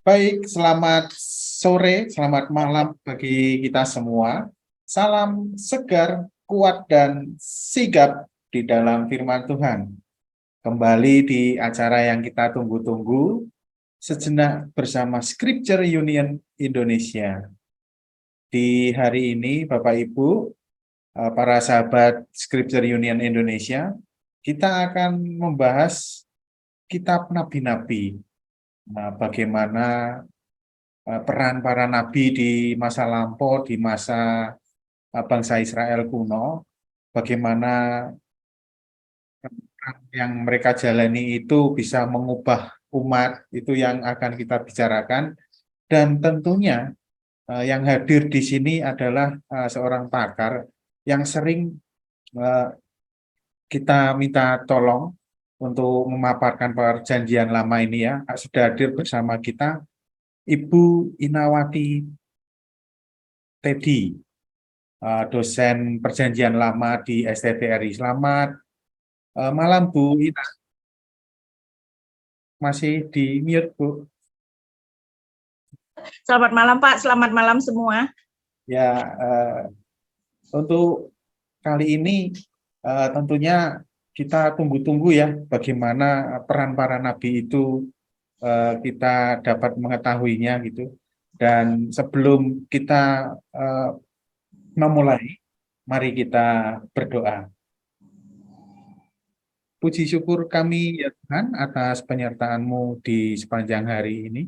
Baik, selamat sore, selamat malam bagi kita semua. Salam segar, kuat, dan sigap di dalam firman Tuhan. Kembali di acara yang kita tunggu-tunggu, sejenak bersama Scripture Union Indonesia. Di hari ini, Bapak Ibu, para sahabat Scripture Union Indonesia, kita akan membahas kitab nabi-nabi. Bagaimana peran para nabi di masa lampau, di masa bangsa Israel kuno, bagaimana yang mereka jalani itu bisa mengubah umat, itu yang akan kita bicarakan. Dan tentunya yang hadir di sini adalah seorang pakar yang sering kita minta tolong untuk memaparkan perjanjian lama ini ya. Sudah hadir bersama kita Ibu Inawati Teddy, dosen perjanjian lama di STTRI. Selamat malam Bu Ina. Masih di mute Bu. Selamat malam Pak, selamat malam semua. Ya, untuk kali ini tentunya kita tunggu-tunggu ya bagaimana peran para nabi itu kita dapat mengetahuinya gitu. Dan sebelum kita memulai, mari kita berdoa. Puji syukur kami ya Tuhan atas penyertaan-Mu di sepanjang hari ini.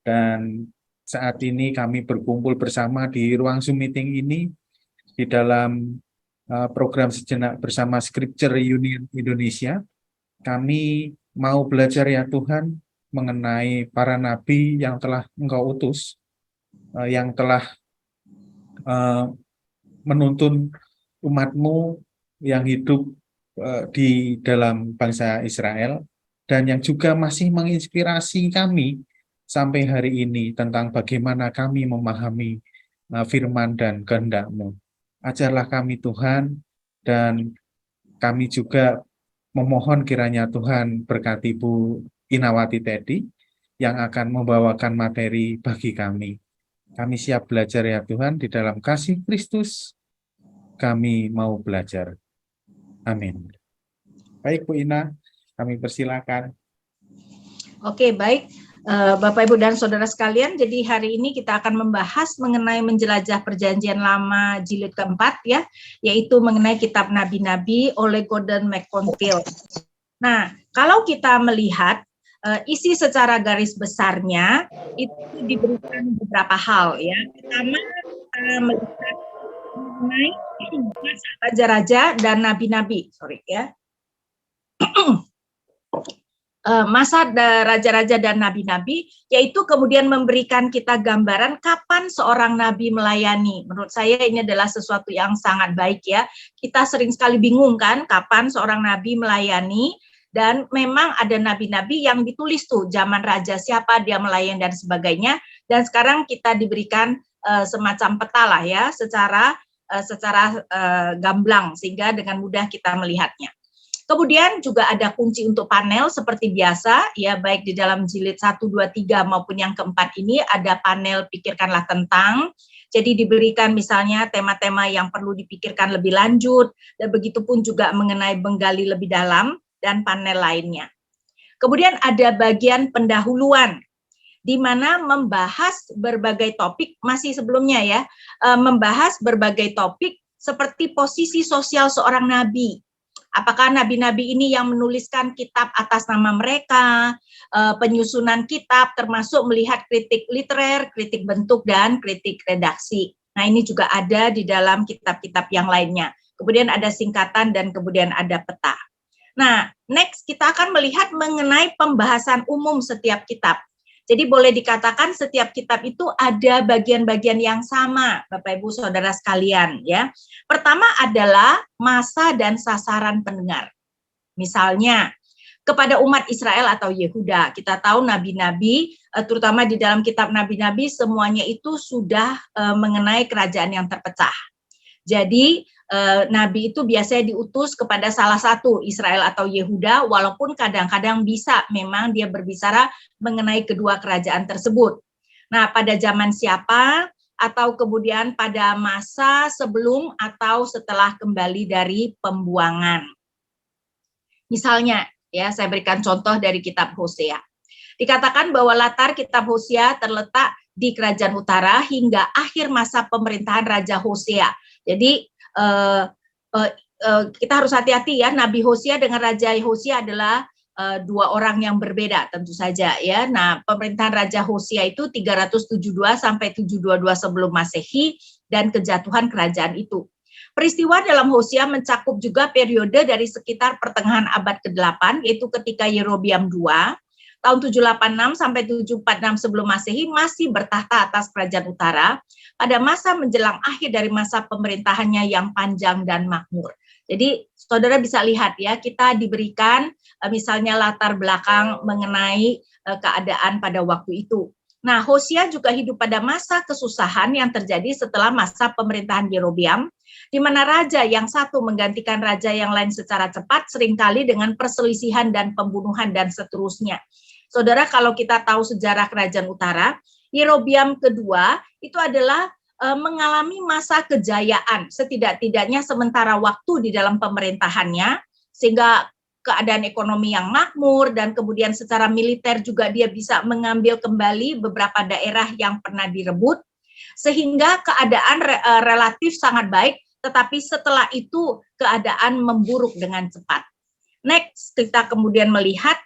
Dan saat ini kami berkumpul bersama di ruang Zoom meeting ini di dalam program sejenak bersama Scripture Union Indonesia. Kami mau belajar ya Tuhan mengenai para nabi yang telah Engkau utus, yang telah menuntun umat-Mu yang hidup di dalam bangsa Israel, dan yang juga masih menginspirasi kami sampai hari ini tentang bagaimana kami memahami firman dan kehendak-Mu. Ajarlah kami Tuhan, dan kami juga memohon kiranya Tuhan berkati Bu Inawati Teddy yang akan membawakan materi bagi kami. Kami siap belajar ya Tuhan, di dalam kasih Kristus kami mau belajar. Amin. Baik Bu Ina, kami persilakan. Oke, baik Bapak Ibu dan Saudara sekalian, jadi hari ini kita akan membahas mengenai menjelajah perjanjian lama jilid keempat ya, yaitu mengenai kitab nabi-nabi oleh Gordon MacConville. Nah, kalau kita melihat isi secara garis besarnya itu diberikan beberapa hal ya. Pertama, kita melihat mengenai raja-raja dan nabi-nabi, masa raja-raja dan nabi-nabi, yaitu kemudian memberikan kita gambaran kapan seorang nabi melayani. Menurut saya ini adalah sesuatu yang sangat baik ya. Kita sering sekali bingung kan kapan seorang nabi melayani, dan memang ada nabi-nabi yang ditulis tuh zaman raja siapa dia melayani dan sebagainya, dan sekarang kita diberikan semacam peta lah ya secara gamblang sehingga dengan mudah kita melihatnya. Kemudian juga ada kunci untuk panel seperti biasa ya, baik di dalam jilid 1, 2, 3 maupun yang keempat ini ada panel pikirkanlah tentang. Jadi diberikan misalnya tema-tema yang perlu dipikirkan lebih lanjut, dan begitu pun juga mengenai menggali lebih dalam dan panel lainnya. Kemudian ada bagian pendahuluan di mana membahas berbagai topik, masih sebelumnya ya, membahas berbagai topik seperti posisi sosial seorang nabi. Apakah nabi-nabi ini yang menuliskan kitab atas nama mereka, penyusunan kitab, termasuk melihat kritik literer, kritik bentuk, dan kritik redaksi. Nah, ini juga ada di dalam kitab-kitab yang lainnya. Kemudian ada singkatan dan kemudian ada peta. Nah, next kita akan melihat mengenai pembahasan umum setiap kitab. Jadi boleh dikatakan setiap kitab itu ada bagian-bagian yang sama, Bapak Ibu Saudara sekalian ya. Pertama adalah masa dan sasaran pendengar. Misalnya kepada umat Israel atau Yehuda, kita tahu nabi-nabi, terutama di dalam kitab nabi-nabi semuanya itu sudah mengenai kerajaan yang terpecah. Jadi nabi itu biasanya diutus kepada salah satu Israel atau Yehuda, walaupun kadang-kadang bisa memang dia berbicara mengenai kedua kerajaan tersebut. Nah, pada zaman siapa atau kemudian pada masa sebelum atau setelah kembali dari pembuangan. Misalnya, ya saya berikan contoh dari kitab Hosea. Dikatakan bahwa latar kitab Hosea terletak di kerajaan utara hingga akhir masa pemerintahan Raja Hosea. Jadi kita harus hati-hati ya, Nabi Hosea dengan Raja Hosea adalah dua orang yang berbeda tentu saja ya. Nah, pemerintahan Raja Hosea itu 372 sampai 722 sebelum Masehi dan kejatuhan kerajaan itu. Peristiwa dalam Hosea mencakup juga periode dari sekitar pertengahan abad ke-8, yaitu ketika Yerobiam II tahun 786 sampai 746 sebelum Masehi masih bertahta atas kerajaan utara pada masa menjelang akhir dari masa pemerintahannya yang panjang dan makmur. Jadi saudara bisa lihat ya, kita diberikan misalnya latar belakang mengenai keadaan pada waktu itu. Nah, Hosea juga hidup pada masa kesusahan yang terjadi setelah masa pemerintahan Yerobiam, di mana raja yang satu menggantikan raja yang lain secara cepat, seringkali dengan perselisihan dan pembunuhan dan seterusnya. Saudara, kalau kita tahu sejarah kerajaan utara, Yerobiam kedua itu adalah mengalami masa kejayaan, setidak-tidaknya sementara waktu di dalam pemerintahannya, sehingga keadaan ekonomi yang makmur dan kemudian secara militer juga dia bisa mengambil kembali beberapa daerah yang pernah direbut, sehingga keadaan relatif sangat baik, tetapi setelah itu keadaan memburuk dengan cepat. Next, kita kemudian melihat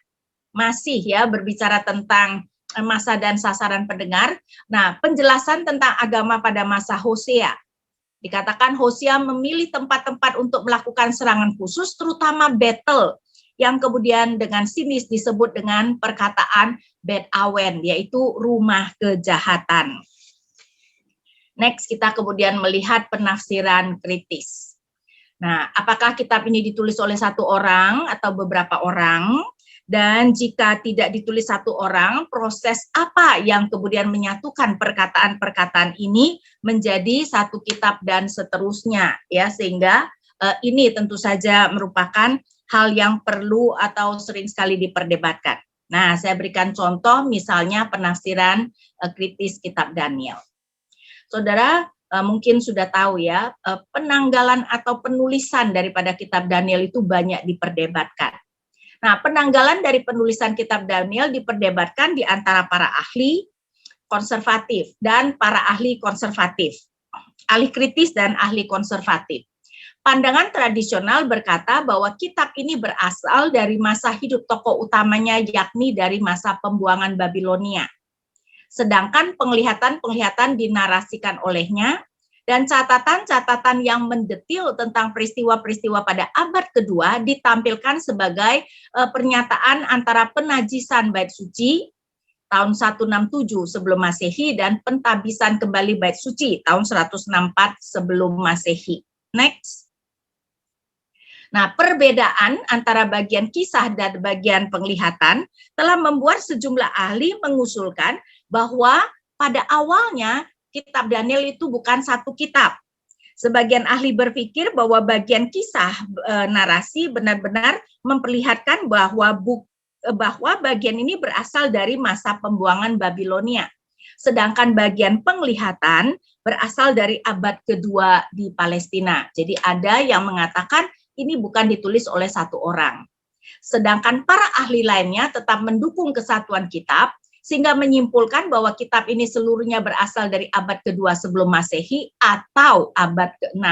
masih ya berbicara tentang masa dan sasaran pendengar. Nah, penjelasan tentang agama pada masa Hosea. Dikatakan Hosea memilih tempat-tempat untuk melakukan serangan khusus, terutama Betel, yang kemudian dengan sinis disebut dengan perkataan Bet Awen, yaitu rumah kejahatan. Next, kita kemudian melihat penafsiran kritis. Nah, apakah kitab ini ditulis oleh satu orang atau beberapa orang? Dan jika tidak ditulis satu orang, proses apa yang kemudian menyatukan perkataan-perkataan ini menjadi satu kitab dan seterusnya, ya, sehingga ini tentu saja merupakan hal yang perlu atau sering sekali diperdebatkan. Nah, saya berikan contoh misalnya penafsiran kritis kitab Daniel. Saudara mungkin sudah tahu ya, penanggalan atau penulisan daripada kitab Daniel itu banyak diperdebatkan. Nah, penanggalan dari penulisan kitab Daniel diperdebatkan di antara para ahli konservatif dan para ahli konservatif, ahli kritis dan ahli konservatif. Pandangan tradisional berkata bahwa kitab ini berasal dari masa hidup tokoh utamanya, yakni dari masa pembuangan Babilonia. Sedangkan penglihatan-penglihatan dinarasikan olehnya, dan catatan-catatan yang mendetil tentang peristiwa-peristiwa pada abad kedua ditampilkan sebagai pernyataan antara penajisan bait suci tahun 167 sebelum Masehi dan pentabisan kembali bait suci tahun 164 sebelum Masehi. Next. Nah, perbedaan antara bagian kisah dan bagian penglihatan telah membuat sejumlah ahli mengusulkan bahwa pada awalnya kitab Daniel itu bukan satu kitab. Sebagian ahli berpikir bahwa bagian kisah narasi benar-benar memperlihatkan bahwa bagian ini berasal dari masa pembuangan Babilonia. Sedangkan bagian penglihatan berasal dari abad kedua di Palestina. Jadi ada yang mengatakan ini bukan ditulis oleh satu orang. Sedangkan para ahli lainnya tetap mendukung kesatuan kitab, sehingga menyimpulkan bahwa kitab ini seluruhnya berasal dari abad kedua sebelum Masehi atau abad ke-6.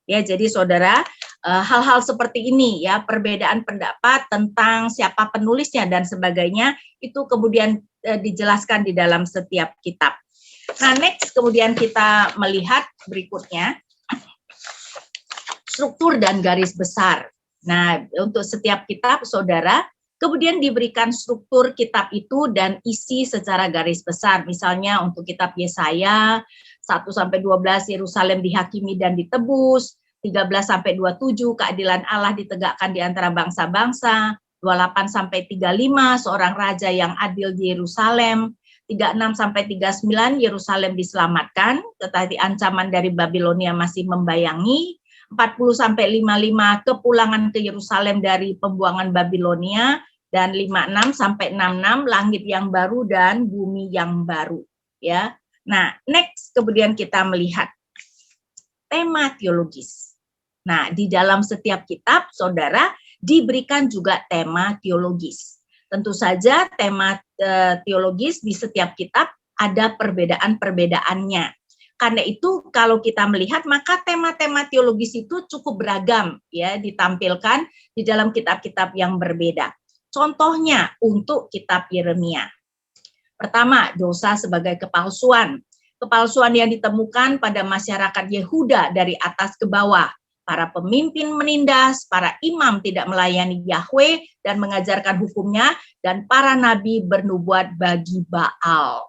Ya, jadi saudara, hal-hal seperti ini ya, perbedaan pendapat tentang siapa penulisnya dan sebagainya itu kemudian dijelaskan di dalam setiap kitab. Nah, next kemudian kita melihat berikutnya struktur dan garis besar. Nah, untuk setiap kitab saudara kemudian diberikan struktur kitab itu dan isi secara garis besar. Misalnya untuk kitab Yesaya 1-12 Yerusalem dihakimi dan ditebus, 13-27 keadilan Allah ditegakkan di antara bangsa-bangsa, 28-35 seorang raja yang adil di Yerusalem, 36 sampai 39 Yerusalem diselamatkan, tetapi ancaman dari Babilonia masih membayangi. 40 sampai 55 kepulangan ke Yerusalem dari pembuangan Babilonia, dan 56 sampai 66 langit yang baru dan bumi yang baru, ya. Nah, next kemudian kita melihat tema teologis. Nah, di dalam setiap kitab Saudara diberikan juga tema teologis. Tentu saja tema teologis di setiap kitab ada perbedaan-perbedaannya. Karena itu kalau kita melihat maka tema-tema teologis itu cukup beragam ya ditampilkan di dalam kitab-kitab yang berbeda. Contohnya untuk kitab Yeremia. Pertama, dosa sebagai kepalsuan. Kepalsuan yang ditemukan pada masyarakat Yehuda dari atas ke bawah. Para pemimpin menindas, para imam tidak melayani Yahweh dan mengajarkan hukumnya, dan para nabi bernubuat bagi Baal.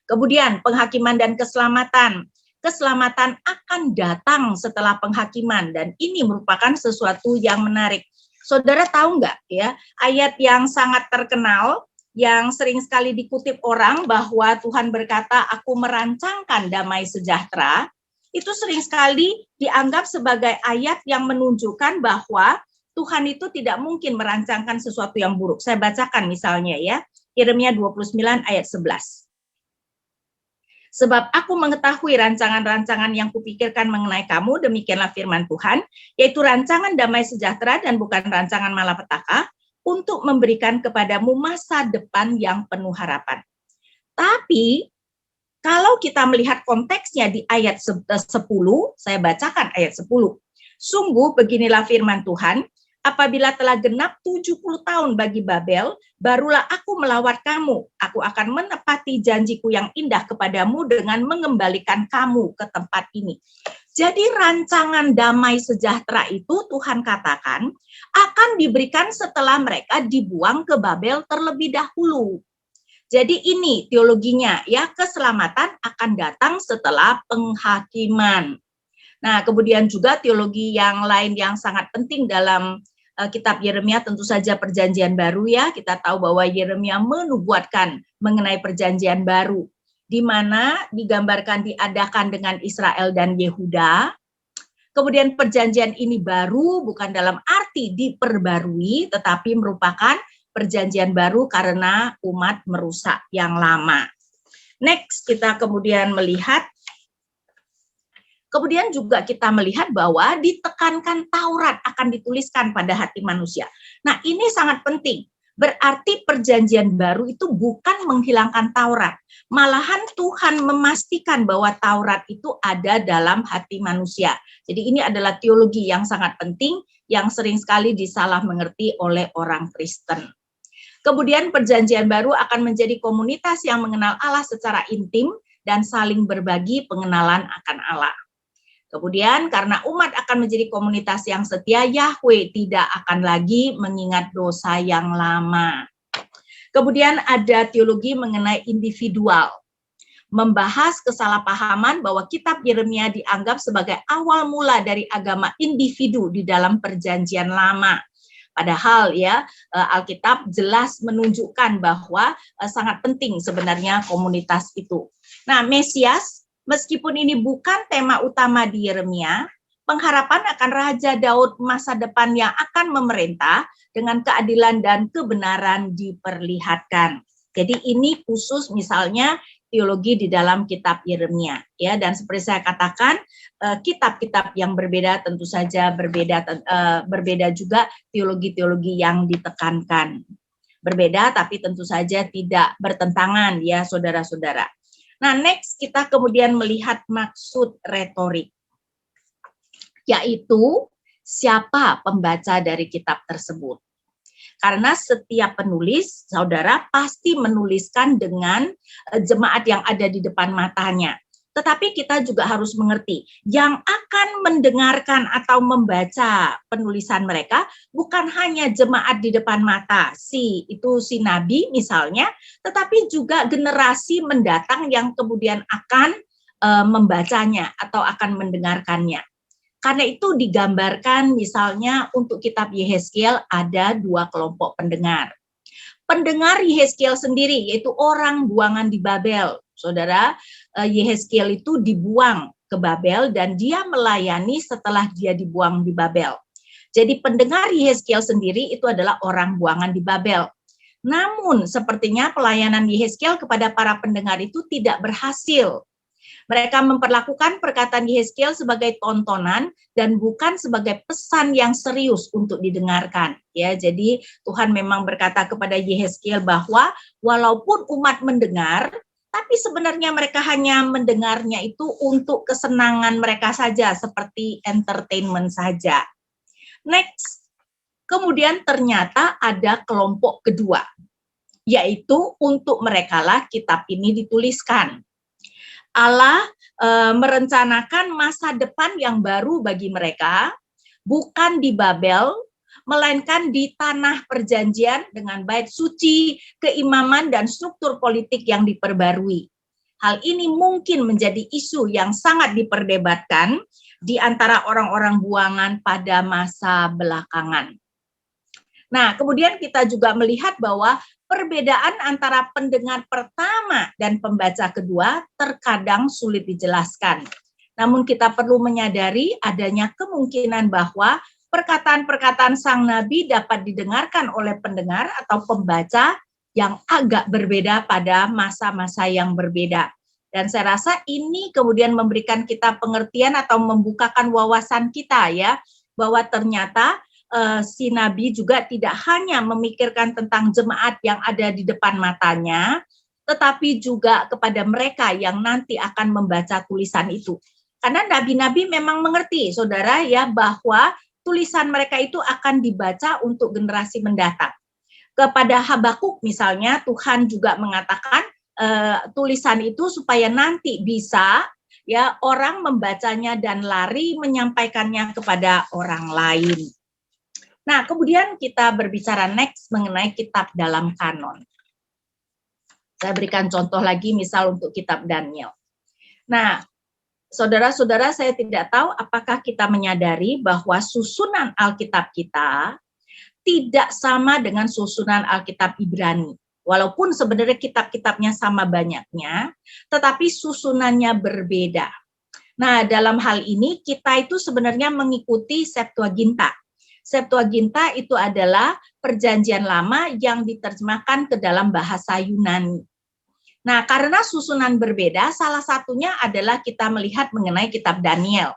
Kemudian penghakiman dan keselamatan. Keselamatan akan datang setelah penghakiman, dan ini merupakan sesuatu yang menarik. Saudara tahu nggak ya, ayat yang sangat terkenal, yang sering sekali dikutip orang bahwa Tuhan berkata, aku merancangkan damai sejahtera, itu sering sekali dianggap sebagai ayat yang menunjukkan bahwa Tuhan itu tidak mungkin merancangkan sesuatu yang buruk. Saya bacakan misalnya ya, Yeremia 29 ayat 11. Sebab aku mengetahui rancangan-rancangan yang kupikirkan mengenai kamu, demikianlah firman Tuhan, yaitu rancangan damai sejahtera dan bukan rancangan malapetaka, untuk memberikan kepadamu masa depan yang penuh harapan. Tapi, kalau kita melihat konteksnya di ayat 10, saya bacakan ayat 10. Sungguh beginilah firman Tuhan, apabila telah genap 70 tahun bagi Babel, barulah aku melawat kamu. Aku akan menepati janjiku yang indah kepadamu dengan mengembalikan kamu ke tempat ini. Jadi rancangan damai sejahtera itu Tuhan katakan akan diberikan setelah mereka dibuang ke Babel terlebih dahulu. Jadi ini teologinya ya, keselamatan akan datang setelah penghakiman. Nah, kemudian juga teologi yang lain yang sangat penting dalam kitab Yeremia tentu saja perjanjian baru ya. Kita tahu bahwa Yeremia menubuatkan mengenai perjanjian baru, di mana digambarkan diadakan dengan Israel dan Yehuda. Kemudian perjanjian ini baru bukan dalam arti diperbarui, tetapi merupakan perjanjian baru karena umat merusak yang lama. Next, kita kemudian melihat, kemudian juga kita melihat bahwa ditekankan Taurat akan dituliskan pada hati manusia. Nah, ini sangat penting. Berarti perjanjian baru itu bukan menghilangkan Taurat. Malahan Tuhan memastikan bahwa Taurat itu ada dalam hati manusia. Jadi ini adalah teologi yang sangat penting, yang sering sekali disalah mengerti oleh orang Kristen. Kemudian perjanjian baru akan menjadi komunitas yang mengenal Allah secara intim dan saling berbagi pengenalan akan Allah. Kemudian karena umat akan menjadi komunitas yang setia, Yahweh tidak akan lagi mengingat dosa yang lama. Kemudian ada teologi mengenai individual, membahas kesalahpahaman bahwa kitab Yeremia dianggap sebagai awal mula dari agama individu di dalam perjanjian lama. Padahal ya Alkitab jelas menunjukkan bahwa sangat penting sebenarnya komunitas itu. Nah, Mesias, meskipun ini bukan tema utama di Yeremia, pengharapan akan Raja Daud masa depan yang akan memerintah dengan keadilan dan kebenaran diperlihatkan. Jadi ini khusus misalnya teologi di dalam kitab Yeremia ya, dan seperti saya katakan kitab-kitab yang berbeda tentu saja berbeda juga teologi-teologi yang ditekankan. Berbeda tapi tentu saja tidak bertentangan ya saudara-saudara. Nah, next kita kemudian melihat maksud retorik, yaitu siapa pembaca dari kitab tersebut. Karena setiap penulis, saudara, pasti menuliskan dengan jemaat yang ada di depan matanya. Tetapi kita juga harus mengerti, yang akan mendengarkan atau membaca penulisan mereka bukan hanya jemaat di depan mata, si nabi misalnya, tetapi juga generasi mendatang yang kemudian akan membacanya atau akan mendengarkannya. Karena itu digambarkan misalnya untuk kitab Yehezkiel ada dua kelompok pendengar. pendengar Yehezkiel sendiri, yaitu orang buangan di Babel. Saudara, Yehezkiel itu dibuang ke Babel dan dia melayani setelah dia dibuang di Babel. Jadi pendengar Yehezkiel sendiri itu adalah orang buangan di Babel. Namun sepertinya pelayanan Yehezkiel kepada para pendengar itu tidak berhasil. Mereka memperlakukan perkataan Yehezkiel sebagai tontonan dan bukan sebagai pesan yang serius untuk didengarkan. Ya, jadi Tuhan memang berkata kepada Yehezkiel bahwa walaupun umat mendengar, tapi sebenarnya mereka hanya mendengarnya itu untuk kesenangan mereka saja, seperti entertainment saja. Next, kemudian ternyata ada kelompok kedua, yaitu untuk merekalah kitab ini dituliskan. Allah merencanakan masa depan yang baru bagi mereka, bukan di Babel, melainkan di tanah perjanjian dengan bait suci, keimaman, dan struktur politik yang diperbarui. Hal ini mungkin menjadi isu yang sangat diperdebatkan di antara orang-orang buangan pada masa belakangan. Nah, kemudian kita juga melihat bahwa perbedaan antara pendengar pertama dan pembaca kedua terkadang sulit dijelaskan. Namun kita perlu menyadari adanya kemungkinan bahwa perkataan-perkataan sang nabi dapat didengarkan oleh pendengar atau pembaca yang agak berbeda pada masa-masa yang berbeda. Dan saya rasa ini kemudian memberikan kita pengertian atau membukakan wawasan kita ya, bahwa ternyata si nabi juga tidak hanya memikirkan tentang jemaat yang ada di depan matanya, tetapi juga kepada mereka yang nanti akan membaca tulisan itu. Karena nabi-nabi memang mengerti, saudara ya, bahwa tulisan mereka itu akan dibaca untuk generasi mendatang. Kepada Habakuk misalnya, Tuhan juga mengatakan tulisan itu supaya nanti bisa ya orang membacanya dan lari menyampaikannya kepada orang lain. Nah, kemudian kita berbicara next mengenai kitab dalam kanon. Saya berikan contoh lagi, misal untuk kitab Daniel. Nah, saudara-saudara, saya tidak tahu apakah kita menyadari bahwa susunan Alkitab kita tidak sama dengan susunan Alkitab Ibrani. Walaupun sebenarnya kitab-kitabnya sama banyaknya, tetapi susunannya berbeda. Nah, dalam hal ini kita itu sebenarnya mengikuti Septuaginta. Septuaginta itu adalah perjanjian lama yang diterjemahkan ke dalam bahasa Yunani. Nah, karena susunan berbeda, salah satunya adalah kita melihat mengenai kitab Daniel.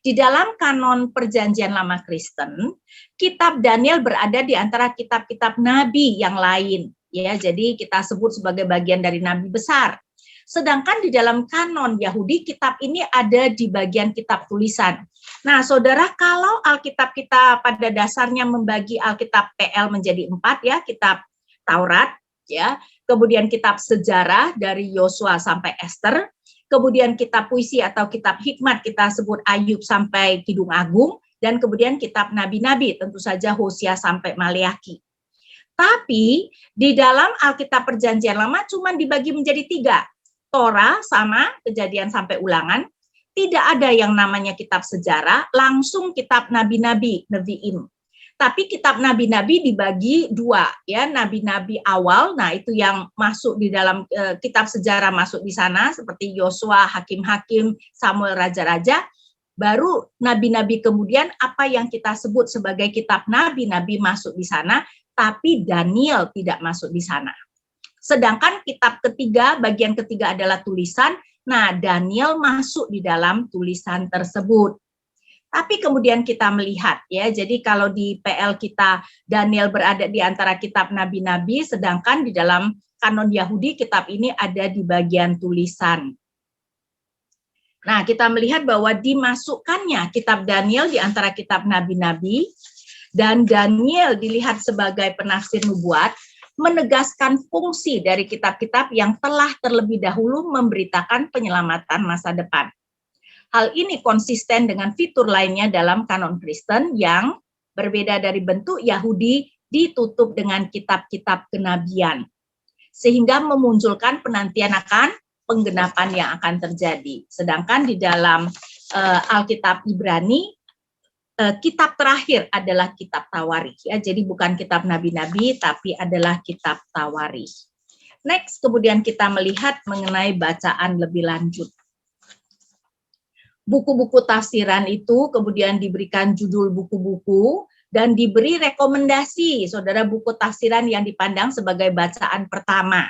Di dalam kanon perjanjian lama Kristen, kitab Daniel berada di antara kitab-kitab nabi yang lain. Ya, jadi kita sebut sebagai bagian dari nabi besar. Sedangkan di dalam kanon Yahudi, kitab ini ada di bagian kitab tulisan. Nah, saudara, kalau Alkitab kita pada dasarnya membagi Alkitab PL menjadi 4 ya, kitab Taurat, ya, kemudian kitab sejarah dari Yosua sampai Ester, kemudian kitab puisi atau kitab hikmat kita sebut Ayub sampai Kidung Agung, dan kemudian kitab nabi-nabi, tentu saja Hosea sampai Maleaki. Tapi di dalam Alkitab Perjanjian Lama cuma dibagi menjadi 3, Torah sama Kejadian sampai Ulangan. Tidak ada yang namanya kitab sejarah, langsung kitab nabi-nabi, Nevi'im. Tapi kitab nabi-nabi dibagi 2, ya, nabi-nabi awal, nah itu yang masuk di dalam kitab sejarah masuk di sana, seperti Yosua, Hakim-Hakim, Samuel, Raja-Raja. Baru nabi-nabi kemudian apa yang kita sebut sebagai kitab nabi-nabi masuk di sana, tapi Daniel tidak masuk di sana. Sedangkan kitab ketiga, bagian ketiga adalah tulisan. Nah, Daniel masuk di dalam tulisan tersebut. Tapi kemudian kita melihat ya, jadi kalau di PL kita Daniel berada di antara kitab nabi-nabi, sedangkan di dalam kanon Yahudi kitab ini ada di bagian tulisan. Nah, kita melihat bahwa dimasukkannya kitab Daniel di antara kitab nabi-nabi, dan Daniel dilihat sebagai penafsir nubuat, menegaskan fungsi dari kitab-kitab yang telah terlebih dahulu memberitakan penyelamatan masa depan. Hal ini konsisten dengan fitur lainnya dalam kanon Kristen yang berbeda dari bentuk Yahudi ditutup dengan kitab-kitab kenabian, sehingga memunculkan penantian akan penggenapan yang akan terjadi. Sedangkan di dalam Alkitab Ibrani kitab terakhir adalah kitab Tawarikh ya. Jadi bukan kitab nabi-nabi tapi adalah kitab Tawarikh. Next, kemudian kita melihat mengenai bacaan lebih lanjut. Buku-buku tafsiran itu kemudian diberikan judul buku-buku dan diberi rekomendasi, saudara, buku tafsiran yang dipandang sebagai bacaan pertama.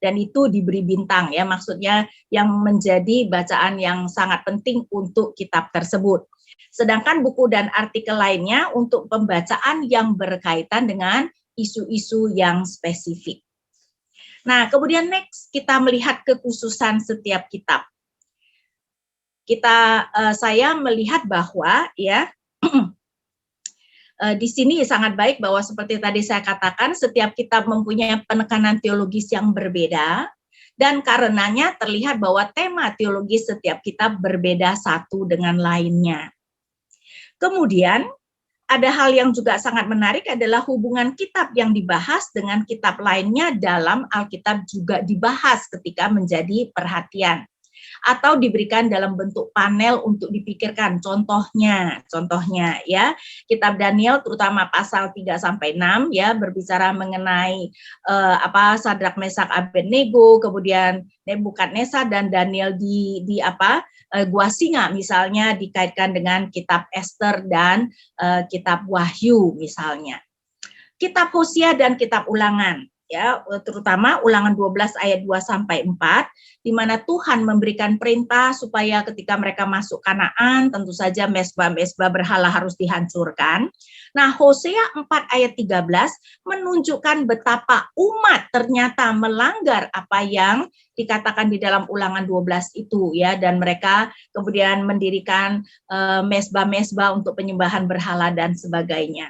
Dan itu diberi bintang ya, maksudnya yang menjadi bacaan yang sangat penting untuk kitab tersebut. Sedangkan buku dan artikel lainnya untuk pembacaan yang berkaitan dengan isu-isu yang spesifik. Nah, kemudian next kita melihat kekhususan setiap kitab. Saya melihat bahwa ya di sini sangat baik bahwa seperti tadi saya katakan setiap kitab mempunyai penekanan teologis yang berbeda dan karenanya terlihat bahwa tema teologis setiap kitab berbeda satu dengan lainnya. Kemudian ada hal yang juga sangat menarik adalah hubungan kitab yang dibahas dengan kitab lainnya dalam Alkitab juga dibahas ketika menjadi perhatian atau diberikan dalam bentuk panel untuk dipikirkan. Contohnya ya, kitab Daniel terutama pasal 3-6 ya berbicara mengenai Sadrak Mesak Abednego, kemudian Nebukadnezar dan Daniel di Gua Singa misalnya dikaitkan dengan kitab Ester dan kitab Wahyu misalnya. Kitab Hosea dan kitab Ulangan ya, terutama Ulangan 12 ayat 2-4 di mana Tuhan memberikan perintah supaya ketika mereka masuk Kanaan tentu saja mesbah-mesbah berhala harus dihancurkan. Nah, Hosea 4 ayat 13 menunjukkan betapa umat ternyata melanggar apa yang dikatakan di dalam Ulangan 12 itu ya, dan mereka kemudian mendirikan mesbah-mesbah untuk penyembahan berhala dan sebagainya.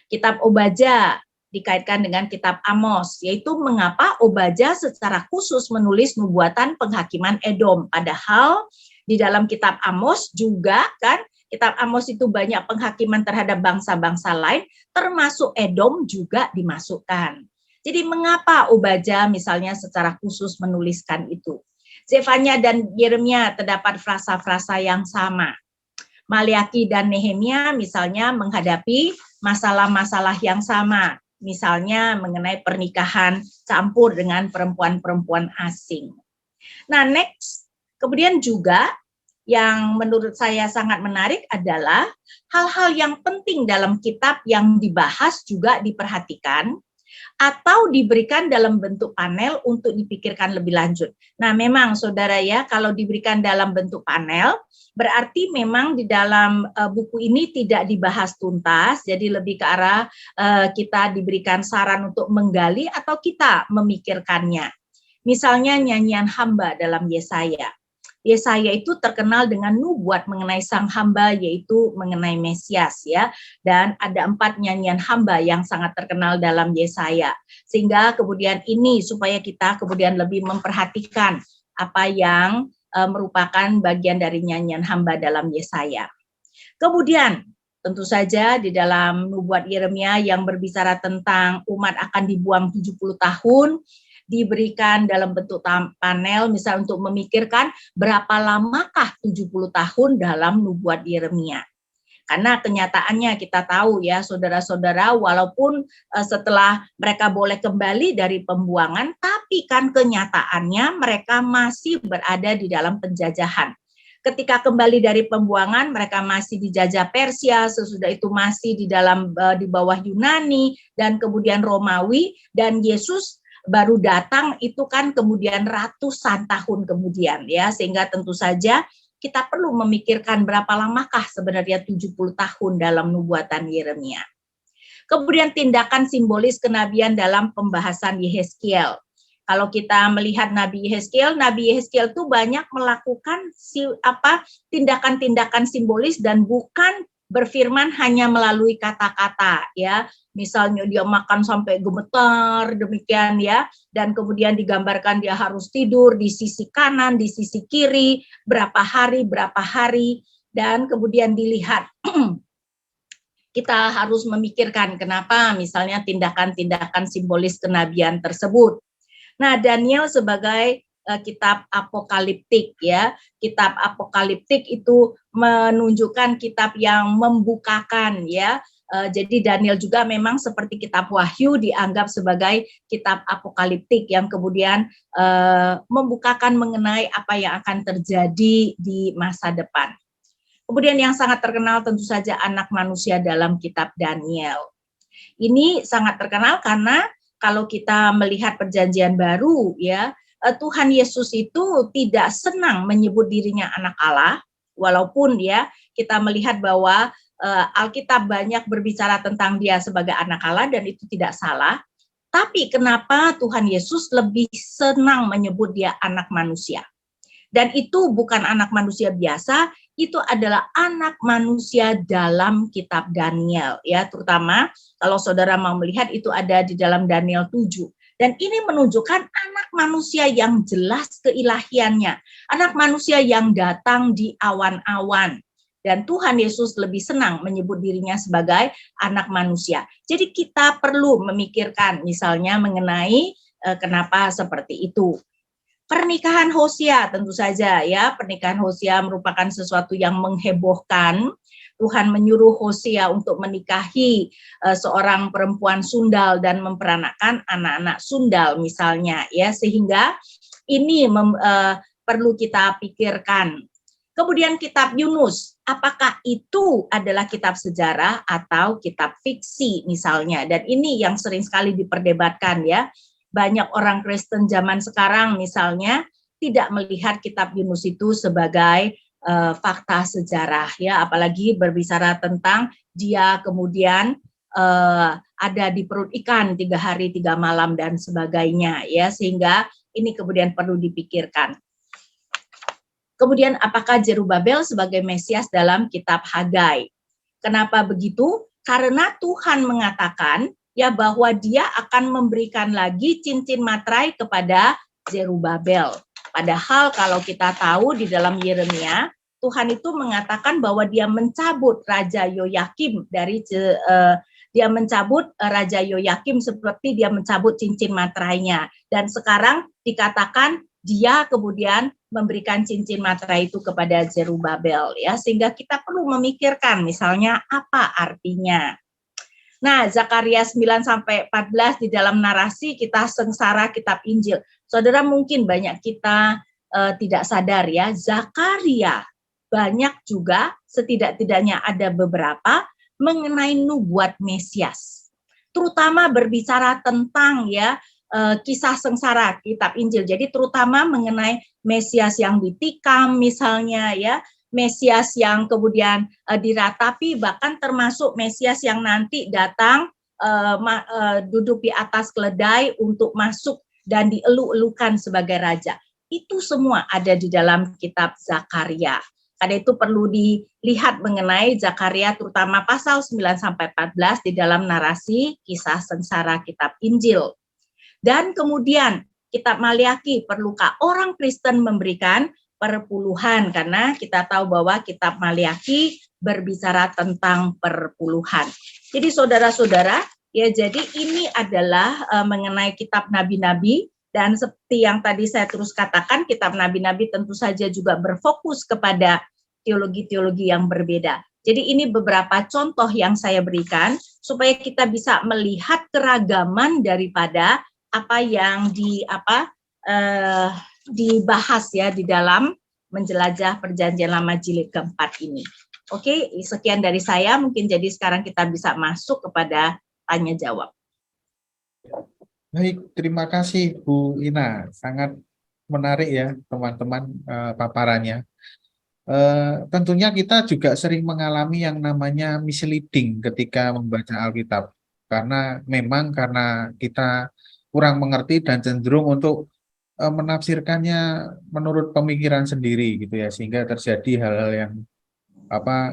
Kitab Obadja dikaitkan dengan kitab Amos, yaitu mengapa Obadja secara khusus menulis nubuatan penghakiman Edom, padahal di dalam kitab Amos juga kan kitab Amos itu banyak penghakiman terhadap bangsa-bangsa lain, termasuk Edom juga dimasukkan. Jadi mengapa Obadja misalnya secara khusus menuliskan itu? Zefanya dan Yeremia terdapat frasa-frasa yang sama. Maliaki dan Nehemia misalnya menghadapi masalah-masalah yang sama, misalnya mengenai pernikahan campur dengan perempuan-perempuan asing. Nah, next, kemudian juga yang menurut saya sangat menarik adalah hal-hal yang penting dalam kitab yang dibahas juga diperhatikan atau diberikan dalam bentuk panel untuk dipikirkan lebih lanjut. Nah, memang saudara ya, kalau diberikan dalam bentuk panel, berarti memang di dalam buku ini tidak dibahas tuntas, jadi lebih ke arah kita diberikan saran untuk menggali atau kita memikirkannya. Misalnya nyanyian hamba dalam Yesaya. Yesaya itu terkenal dengan nubuat mengenai sang hamba, yaitu mengenai Mesias ya. Dan ada 4 nyanyian hamba yang sangat terkenal dalam Yesaya. Sehingga kemudian ini supaya kita kemudian lebih memperhatikan apa yang merupakan bagian dari nyanyian hamba dalam Yesaya. Kemudian tentu saja di dalam nubuat Yeremia yang berbicara tentang umat akan dibuang 70 tahun, diberikan dalam bentuk panel misal untuk memikirkan berapa lamakah 70 tahun dalam nubuat Yeremia. Karena kenyataannya kita tahu ya saudara-saudara, walaupun setelah mereka boleh kembali dari pembuangan, tapi kan kenyataannya mereka masih berada di dalam penjajahan. Ketika kembali dari pembuangan, mereka masih dijajah Persia, sesudah itu masih di bawah Yunani dan kemudian Romawi, dan Yesus baru datang itu kan kemudian ratusan tahun kemudian ya, sehingga tentu saja kita perlu memikirkan berapa lamakah sebenarnya 70 tahun dalam nubuatan Yeremia. Kemudian tindakan simbolis kenabian dalam pembahasan Yehezkiel. Kalau kita melihat Nabi Yehezkiel itu banyak melakukan tindakan-tindakan simbolis dan bukan berfirman hanya melalui kata-kata ya. Misalnya dia makan sampai gemetar demikian ya, dan kemudian digambarkan dia harus tidur di sisi kanan, di sisi kiri, berapa hari, dan kemudian dilihat. Kita harus memikirkan kenapa misalnya tindakan-tindakan simbolis kenabian tersebut. Nah, Daniel sebagai kitab apokaliptik ya, kitab apokaliptik itu menunjukkan kitab yang membukakan ya. Jadi Daniel juga memang seperti kitab Wahyu dianggap sebagai kitab apokaliptik yang kemudian membukakan mengenai apa yang akan terjadi di masa depan. Kemudian yang sangat terkenal tentu saja anak manusia dalam kitab Daniel. Ini sangat terkenal karena kalau kita melihat perjanjian baru ya, Tuhan Yesus itu tidak senang menyebut dirinya anak Allah, walaupun ya kita melihat bahwa Alkitab banyak berbicara tentang dia sebagai anak Allah dan itu tidak salah. Tapi kenapa Tuhan Yesus lebih senang menyebut dia anak manusia? Dan itu bukan anak manusia biasa, itu adalah anak manusia dalam kitab Daniel ya, terutama kalau saudara mau melihat itu ada di dalam Daniel 7. Dan ini menunjukkan anak manusia yang jelas keilahiannya, anak manusia yang datang di awan-awan. Dan Tuhan Yesus lebih senang menyebut dirinya sebagai anak manusia. Jadi kita perlu memikirkan misalnya mengenai kenapa seperti itu. Pernikahan Hosea tentu saja ya, pernikahan Hosea merupakan sesuatu yang menghebohkan. Tuhan menyuruh Hosea untuk menikahi seorang perempuan sundal dan memperanakkan anak-anak sundal misalnya ya, sehingga ini perlu kita pikirkan. Kemudian kitab Yunus, apakah itu adalah kitab sejarah atau kitab fiksi misalnya? Dan ini yang sering sekali diperdebatkan ya. Banyak orang Kristen zaman sekarang misalnya tidak melihat kitab Yunus itu sebagai fakta sejarah ya, apalagi berbicara tentang dia kemudian ada di perut ikan 3 hari 3 malam dan sebagainya ya, sehingga ini kemudian perlu dipikirkan. Kemudian apakah Zerubabel sebagai Mesias dalam kitab Hagai? Kenapa begitu? Karena Tuhan mengatakan ya bahwa dia akan memberikan lagi cincin materai kepada Zerubabel. Padahal kalau kita tahu di dalam Yeremia, Tuhan itu mengatakan bahwa dia mencabut Raja Yoyakim dari dia mencabut Raja Yoyakim seperti dia mencabut cincin materainya. Dan sekarang dikatakan dia kemudian memberikan cincin materai itu kepada Zerubabel ya, sehingga kita perlu memikirkan misalnya apa artinya. Nah, Zakaria 9-14 di dalam narasi kita sengsara kitab Injil. Saudara mungkin banyak kita tidak sadar ya, Zakaria banyak juga setidak-tidaknya ada beberapa mengenai nubuat Mesias. Terutama berbicara tentang ya kisah sengsara kitab Injil. Jadi terutama mengenai Mesias yang ditikam misalnya ya, Mesias yang kemudian diratapi, bahkan termasuk Mesias yang nanti datang duduk di atas keledai untuk masuk dan dielu-elukan sebagai raja. Itu semua ada di dalam kitab Zakaria. Karena itu perlu dilihat mengenai Zakaria terutama pasal 9-14 di dalam narasi kisah sengsara kitab Injil. Dan kemudian kitab Maliaki, perlukah orang Kristen memberikan perpuluhan, karena kita tahu bahwa kitab Maliaki berbicara tentang perpuluhan. Jadi saudara-saudara, ya jadi ini adalah mengenai kitab nabi-nabi, dan seperti yang tadi saya terus katakan, kitab nabi-nabi tentu saja juga berfokus kepada teologi-teologi yang berbeda. Jadi ini beberapa contoh yang saya berikan supaya kita bisa melihat keragaman daripada apa yang dibahas ya di dalam menjelajah perjanjian lama jilid keempat ini. Oke, sekian dari saya. Mungkin jadi sekarang kita bisa masuk kepada tanya jawab. Baik, terima kasih Bu Ina. Sangat menarik ya teman-teman paparannya. Tentunya kita juga sering mengalami yang namanya misleading ketika membaca Alkitab. Karena kita kurang mengerti dan cenderung untuk menafsirkannya menurut pemikiran sendiri gitu ya, sehingga terjadi hal-hal yang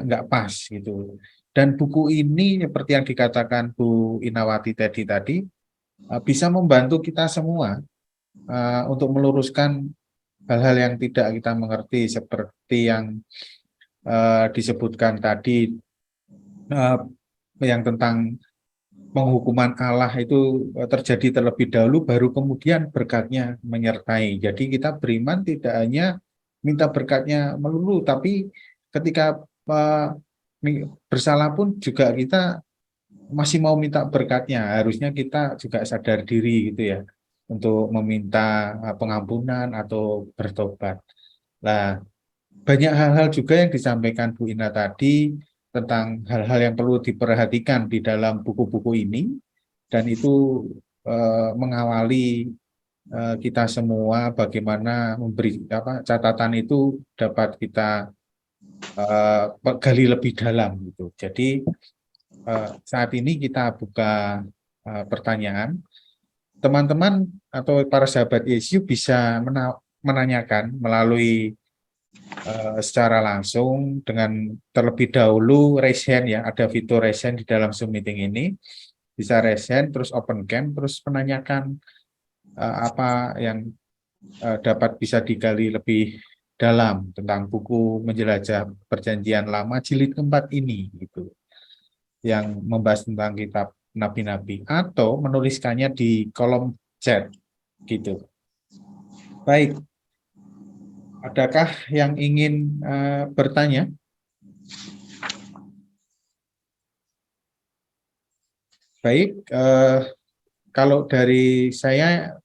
nggak pas gitu. Dan buku ini seperti yang dikatakan Bu Inawati tadi bisa membantu kita semua untuk meluruskan hal-hal yang tidak kita mengerti, seperti yang disebutkan tadi yang tentang penghukuman Allah itu terjadi terlebih dahulu, baru kemudian berkatnya menyertai. Jadi kita beriman tidak hanya minta berkatnya melulu, tapi ketika bersalah pun juga kita masih mau minta berkatnya. Harusnya kita juga sadar diri gitu ya untuk meminta pengampunan atau bertobat. Nah, banyak hal-hal juga yang disampaikan Bu Ina tadi tentang hal-hal yang perlu diperhatikan di dalam buku-buku ini, dan itu mengawali kita semua bagaimana memberi catatan itu dapat kita gali lebih dalam gitu. Jadi saat ini kita buka pertanyaan. Teman-teman atau para sahabat Yesus bisa menanyakan melalui secara langsung dengan terlebih dahulu raise hand ya, ada fitur raise hand di dalam Zoom meeting ini. Bisa raise hand, terus open cam, terus menanyakan apa yang dapat bisa digali lebih dalam tentang buku Menjelajah Perjanjian Lama jilid keempat ini gitu, yang membahas tentang kitab nabi-nabi, atau menuliskannya di kolom chat gitu. Baik, adakah yang ingin bertanya? Baik, kalau dari saya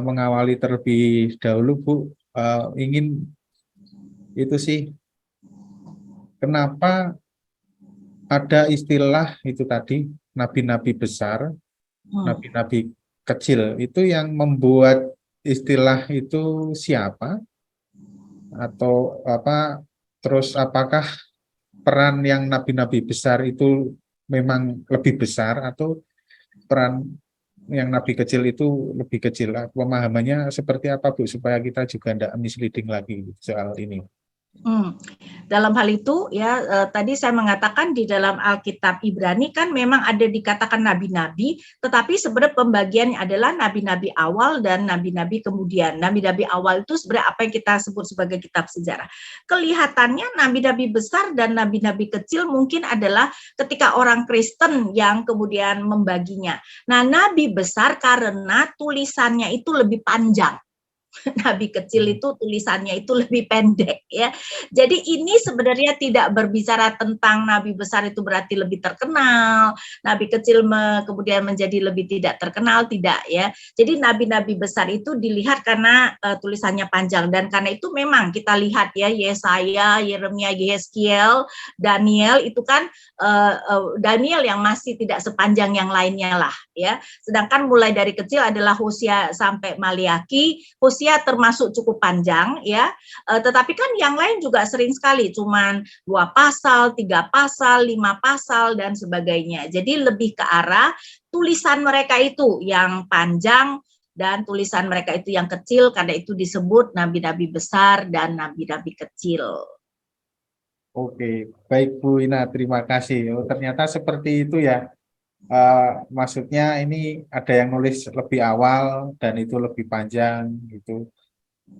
mengawali terlebih dahulu Bu, ingin itu sih, kenapa ada istilah itu tadi nabi-nabi besar, nabi-nabi kecil, itu yang membuat istilah itu siapa? Atau apa, terus apakah peran yang nabi-nabi besar itu memang lebih besar atau peran yang nabi kecil itu lebih kecil? Pemahamannya seperti apa Bu, supaya kita juga tidak misleading lagi soal ini? Dalam hal itu ya tadi saya mengatakan di dalam Alkitab Ibrani kan memang ada dikatakan nabi-nabi, tetapi sebenarnya pembagiannya adalah nabi-nabi awal dan nabi-nabi kemudian. Nabi-nabi awal itu sebenarnya apa yang kita sebut sebagai kitab sejarah. Kelihatannya nabi-nabi besar dan nabi-nabi kecil mungkin adalah ketika orang Kristen yang kemudian membaginya. Nah, nabi besar karena tulisannya itu lebih panjang. Nabi kecil itu tulisannya itu lebih pendek ya. Jadi ini sebenarnya tidak berbicara tentang nabi besar itu berarti lebih terkenal, nabi kecil kemudian menjadi lebih tidak terkenal, tidak ya. Jadi nabi-nabi besar itu dilihat karena tulisannya panjang, dan karena itu memang kita lihat ya Yesaya, Yeremia, Yeskiel, Daniel itu kan Daniel yang masih tidak sepanjang yang lainnya lah ya. Sedangkan mulai dari kecil adalah Hosea sampai Maliaki. Hosea termasuk cukup panjang ya, tetapi kan yang lain juga sering sekali cuman 2 pasal, 3 pasal, 5 pasal dan sebagainya. Jadi lebih ke arah tulisan mereka itu yang panjang dan tulisan mereka itu yang kecil, karena itu disebut nabi-nabi besar dan nabi-nabi kecil. Oke, baik Bu Ina, terima kasih. Oh, ternyata seperti itu ya. Maksudnya ini ada yang nulis lebih awal dan itu lebih panjang gitu.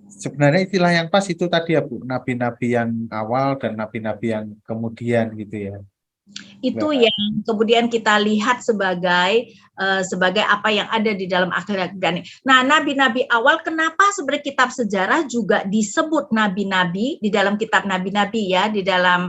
Sebenarnya istilah yang pas itu tadi ya Bu, nabi-nabi yang awal dan nabi-nabi yang kemudian gitu ya. Itu yang kemudian kita lihat sebagai apa yang ada di dalam Alkitab. Nah, nabi-nabi awal, kenapa sebenarnya kitab sejarah juga disebut nabi-nabi di dalam kitab nabi-nabi ya, di dalam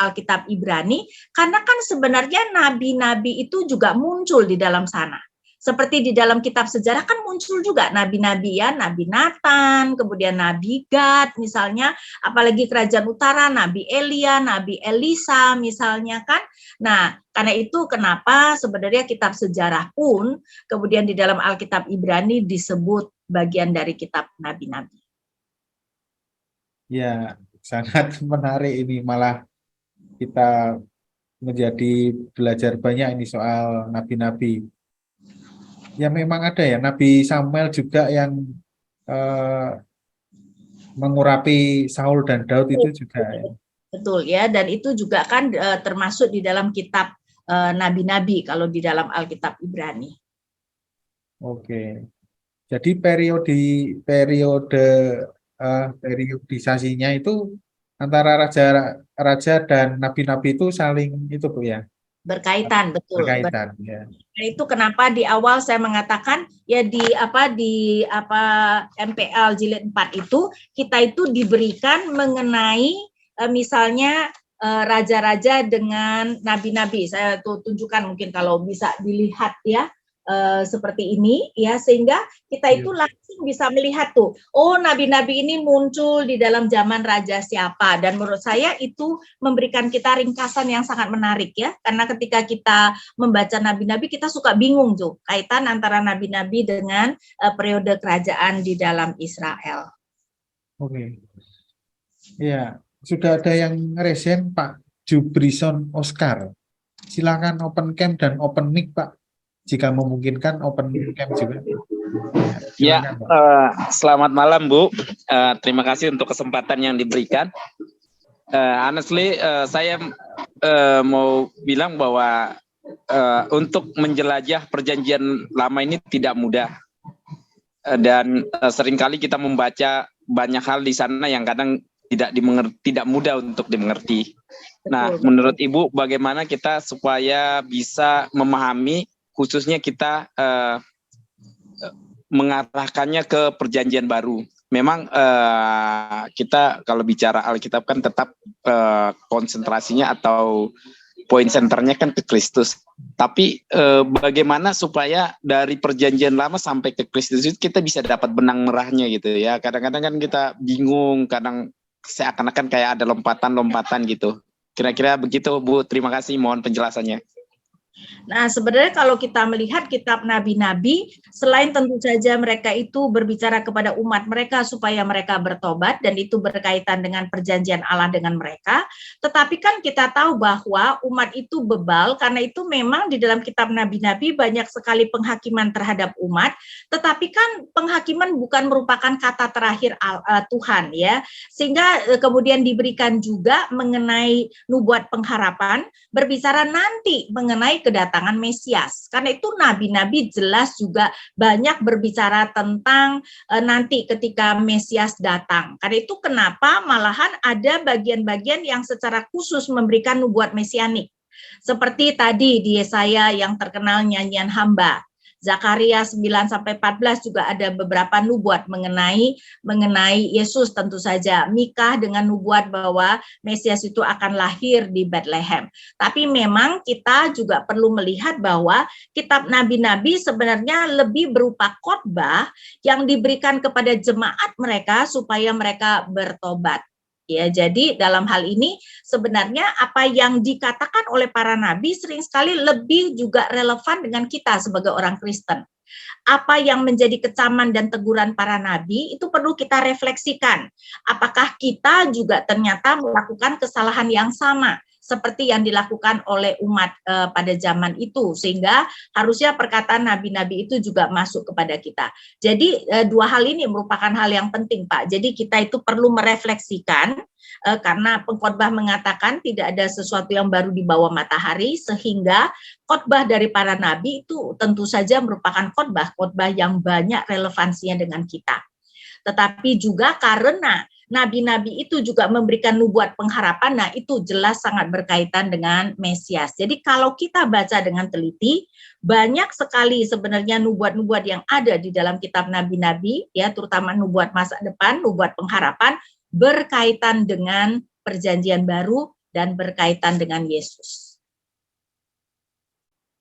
Alkitab Ibrani? Karena kan sebenarnya nabi-nabi itu juga muncul di dalam sana. Seperti di dalam kitab sejarah kan muncul juga nabi-nabi ya, Nabi Nathan, kemudian Nabi Gad misalnya, apalagi kerajaan utara, Nabi Elia, Nabi Elisa misalnya kan. Nah, karena itu kenapa sebenarnya kitab sejarah pun kemudian di dalam Alkitab Ibrani disebut bagian dari kitab nabi-nabi. Ya, sangat menarik ini, malah kita menjadi belajar banyak ini soal nabi-nabi. Ya memang ada ya, Nabi Samuel juga yang mengurapi Saul dan Daud itu juga ya. Betul ya, dan itu juga kan termasuk di dalam kitab nabi-nabi kalau di dalam Alkitab Ibrani. Oke. Jadi periodisasinya itu antara raja dan nabi-nabi itu saling itu Bu ya. Berkaitan, betul. Berkaitan, ya. Nah, itu kenapa di awal saya mengatakan ya di MPL jilid 4 itu kita itu diberikan mengenai misalnya raja-raja dengan nabi-nabi. Saya tuh tunjukkan mungkin kalau bisa dilihat ya. Seperti ini ya, sehingga kita itu langsung bisa melihat tuh, oh nabi-nabi ini muncul di dalam zaman raja siapa, dan menurut saya itu memberikan kita ringkasan yang sangat menarik ya, karena ketika kita membaca nabi-nabi kita suka bingung tuh kaitan antara nabi-nabi dengan periode kerajaan di dalam Israel. Oke. Ya, sudah ada yang resen Pak Jubrison Oscar. Silakan open cam dan open mic Pak. Jika memungkinkan open cam juga. Ya, Silakan, Pak. Selamat malam Bu. Terima kasih untuk kesempatan yang diberikan. Honestly, saya mau bilang bahwa untuk menjelajah perjanjian lama ini tidak mudah. Dan seringkali kita membaca banyak hal di sana yang kadang tidak mudah untuk dimengerti. Nah, menurut Ibu bagaimana kita supaya bisa memahami, khususnya kita mengarahkannya ke perjanjian baru. Memang kita kalau bicara Alkitab kan tetap konsentrasinya atau poin senternya kan ke Kristus. Tapi bagaimana supaya dari perjanjian lama sampai ke Kristus itu kita bisa dapat benang merahnya gitu ya. Kadang-kadang kan kita bingung, kadang seakan-akan kayak ada lompatan-lompatan gitu. Kira-kira begitu Bu, terima kasih, mohon penjelasannya. Nah, sebenarnya kalau kita melihat kitab nabi-nabi, selain tentu saja mereka itu berbicara kepada umat mereka supaya mereka bertobat, dan itu berkaitan dengan perjanjian Allah dengan mereka, tetapi kan kita tahu bahwa umat itu bebal, karena itu memang di dalam kitab nabi-nabi banyak sekali penghakiman terhadap umat, tetapi kan penghakiman bukan merupakan kata terakhir Tuhan ya, sehingga kemudian diberikan juga mengenai nubuat pengharapan, berbicara nanti mengenai kedatangan Mesias. Karena itu nabi-nabi jelas juga banyak berbicara tentang nanti ketika Mesias datang. Karena itu kenapa malahan ada bagian-bagian yang secara khusus memberikan nubuat mesianik. Seperti tadi di Yesaya yang terkenal nyanyian hamba. Zakaria 9-14 juga ada beberapa nubuat mengenai Yesus tentu saja. Mikah dengan nubuat bahwa Mesias itu akan lahir di Bethlehem. Tapi memang kita juga perlu melihat bahwa kitab nabi-nabi sebenarnya lebih berupa khotbah yang diberikan kepada jemaat mereka supaya mereka bertobat. Ya, jadi dalam hal ini sebenarnya apa yang dikatakan oleh para nabi sering sekali lebih juga relevan dengan kita sebagai orang Kristen. Apa yang menjadi kecaman dan teguran para nabi itu perlu kita refleksikan. Apakah kita juga ternyata melakukan kesalahan yang sama seperti yang dilakukan oleh umat pada zaman itu, sehingga harusnya perkataan nabi-nabi itu juga masuk kepada kita. Jadi dua hal ini merupakan hal yang penting Pak. Jadi kita itu perlu merefleksikan karena pengkhotbah mengatakan tidak ada sesuatu yang baru di bawah matahari, sehingga khotbah dari para nabi itu tentu saja merupakan khotbah yang banyak relevansinya dengan kita. Tetapi juga karena nabi-nabi itu juga memberikan nubuat pengharapan, nah itu jelas sangat berkaitan dengan Mesias. Jadi kalau kita baca dengan teliti, banyak sekali sebenarnya nubuat-nubuat yang ada di dalam kitab nabi-nabi, ya terutama nubuat masa depan, nubuat pengharapan, berkaitan dengan perjanjian baru dan berkaitan dengan Yesus.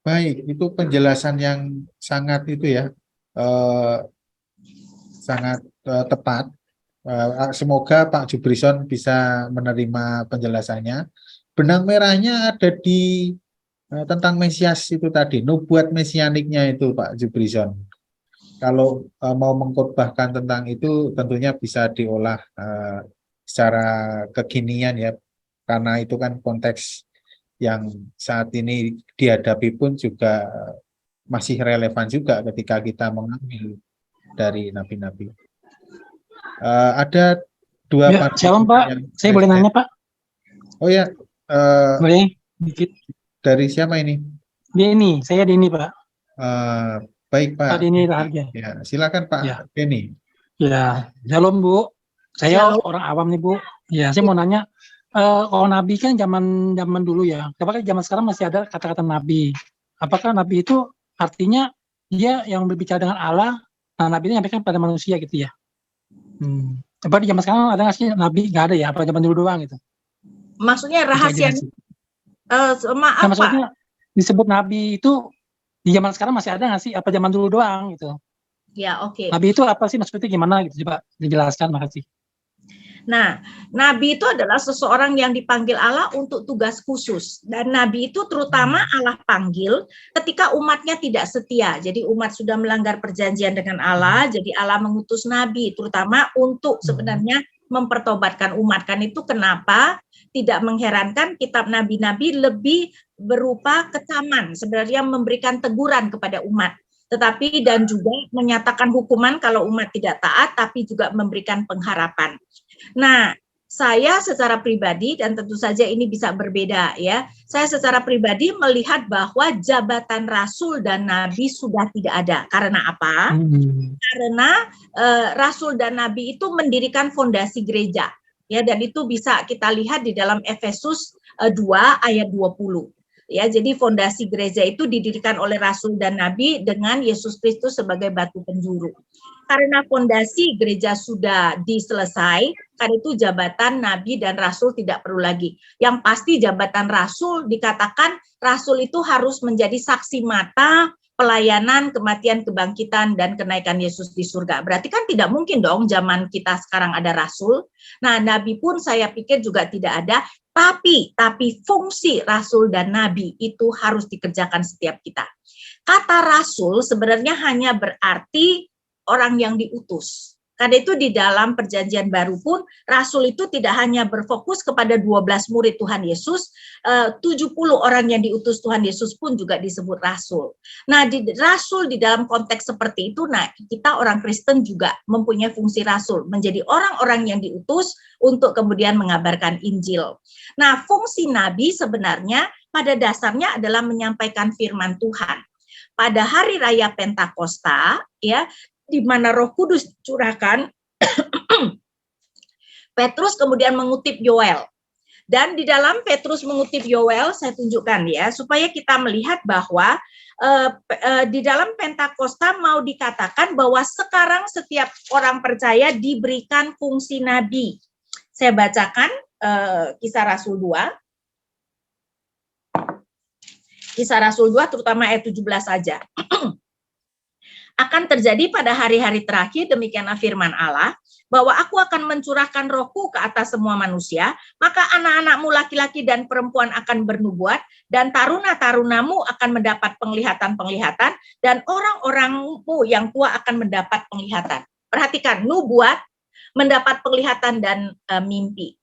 Baik, itu penjelasan yang sangat itu ya, sangat tepat. Semoga Pak Jubrison bisa menerima penjelasannya. Benang merahnya ada di tentang Mesias itu tadi, nubuat mesianiknya itu Pak Jubrison. Kalau mau mengkhotbahkan tentang itu tentunya bisa diolah secara kekinian ya, karena itu kan konteks yang saat ini dihadapi pun juga masih relevan juga ketika kita mengambil dari nabi-nabi. Ada dua ya, Shalom Pak, saya boleh nanya Pak? Oh ya, boleh dikit. Dari siapa ini? Denny, saya Denny Pak. Baik Pak. Pak Denny Raharja. Ya, silakan Pak Ya. Denny. Ya, Shalom Bu. Saya Shalom. orang awam nih Bu. Ya, saya mau nanya, kalau nabi kan zaman dulu ya. Apakah zaman sekarang masih ada kata-kata nabi? Apakah nabi itu artinya dia yang berbicara dengan Allah, nah nabi itu nyampaikan pada manusia gitu ya? Coba di zaman sekarang ada nggak sih nabi? Nggak ada ya? Apa zaman dulu doang gitu? Maksudnya Itu aja rahasia, nggak sih? maaf Nah, Pak. maksudnya disebut nabi itu di zaman sekarang masih ada nggak sih? Apa zaman dulu doang gitu? Ya, oke. Nabi itu apa sih, maksudnya gimana gitu? Coba dijelaskan, makasih. Nah, nabi itu adalah seseorang yang dipanggil Allah untuk tugas khusus. Dan nabi itu terutama Allah panggil ketika umatnya tidak setia. Jadi umat sudah melanggar perjanjian dengan Allah, jadi Allah mengutus nabi terutama untuk sebenarnya mempertobatkan umat. Kan itu kenapa tidak mengherankan kitab nabi-nabi lebih berupa kecaman, sebenarnya memberikan teguran kepada umat. Tetapi dan juga menyatakan hukuman kalau umat tidak taat, tapi juga memberikan pengharapan. Nah, saya secara pribadi, dan tentu saja ini bisa berbeda ya, saya secara pribadi melihat bahwa jabatan rasul dan nabi sudah tidak ada. Karena apa? Karena rasul dan nabi itu mendirikan fondasi gereja. Ya, dan itu bisa kita lihat di dalam Efesus 2 ayat 20. Ya, jadi fondasi gereja itu didirikan oleh rasul dan nabi dengan Yesus Kristus sebagai batu penjuru. Karena fondasi gereja sudah diselesai, karena itu jabatan nabi dan rasul tidak perlu lagi. Yang pasti jabatan rasul dikatakan rasul itu harus menjadi saksi mata pelayanan, kematian, kebangkitan, dan kenaikan Yesus di surga. Berarti kan tidak mungkin dong zaman kita sekarang ada rasul. Nah, nabi pun saya pikir juga tidak ada. Tapi fungsi rasul dan nabi itu harus dikerjakan setiap kita. Kata rasul sebenarnya hanya berarti orang yang diutus. Karena itu di dalam perjanjian baru pun rasul itu tidak hanya berfokus kepada 12 murid Tuhan Yesus, 70 orang yang diutus Tuhan Yesus pun juga disebut rasul. Nah, rasul di dalam konteks seperti itu, nah kita orang Kristen juga mempunyai fungsi rasul, menjadi orang-orang yang diutus untuk kemudian mengabarkan Injil. Nah, fungsi nabi sebenarnya pada dasarnya adalah menyampaikan firman Tuhan. Pada hari raya Pentakosta, ya, di mana Roh Kudus dicurahkan, Petrus kemudian mengutip Yoel. Dan di dalam Petrus mengutip Yoel, saya tunjukkan ya, supaya kita melihat bahwa di dalam Pentakosta mau dikatakan bahwa sekarang setiap orang percaya diberikan fungsi nabi. Saya bacakan Kisah Rasul 2. Kisah Rasul 2 terutama ayat 17 saja. Akan terjadi pada hari-hari terakhir, demikianlah firman Allah, bahwa aku akan mencurahkan rohku ke atas semua manusia, maka anak-anakmu laki-laki dan perempuan akan bernubuat, dan taruna-tarunamu akan mendapat penglihatan-penglihatan, dan orang-orangmu yang tua akan mendapat penglihatan. Perhatikan, nubuat, mendapat penglihatan dan mimpi.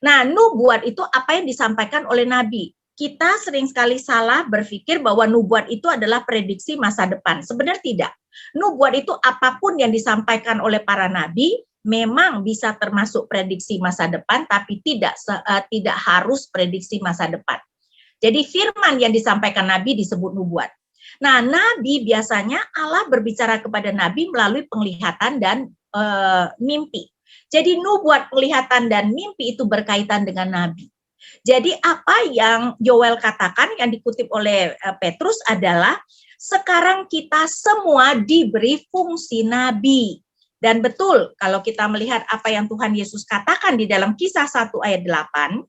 Nah, nubuat itu apa yang disampaikan oleh Nabi. Kita sering sekali salah berpikir bahwa nubuat itu adalah prediksi masa depan. Sebenarnya tidak. Nubuat itu apapun yang disampaikan oleh para nabi memang bisa termasuk prediksi masa depan, tapi tidak harus prediksi masa depan. Jadi firman yang disampaikan nabi disebut nubuat. Nah, nabi biasanya Allah berbicara kepada nabi melalui penglihatan dan mimpi. Jadi nubuat, penglihatan dan mimpi itu berkaitan dengan nabi. Jadi apa yang Yoel katakan yang dikutip oleh Petrus adalah sekarang kita semua diberi fungsi nabi. Dan betul kalau kita melihat apa yang Tuhan Yesus katakan di dalam Kisah 1 ayat 8,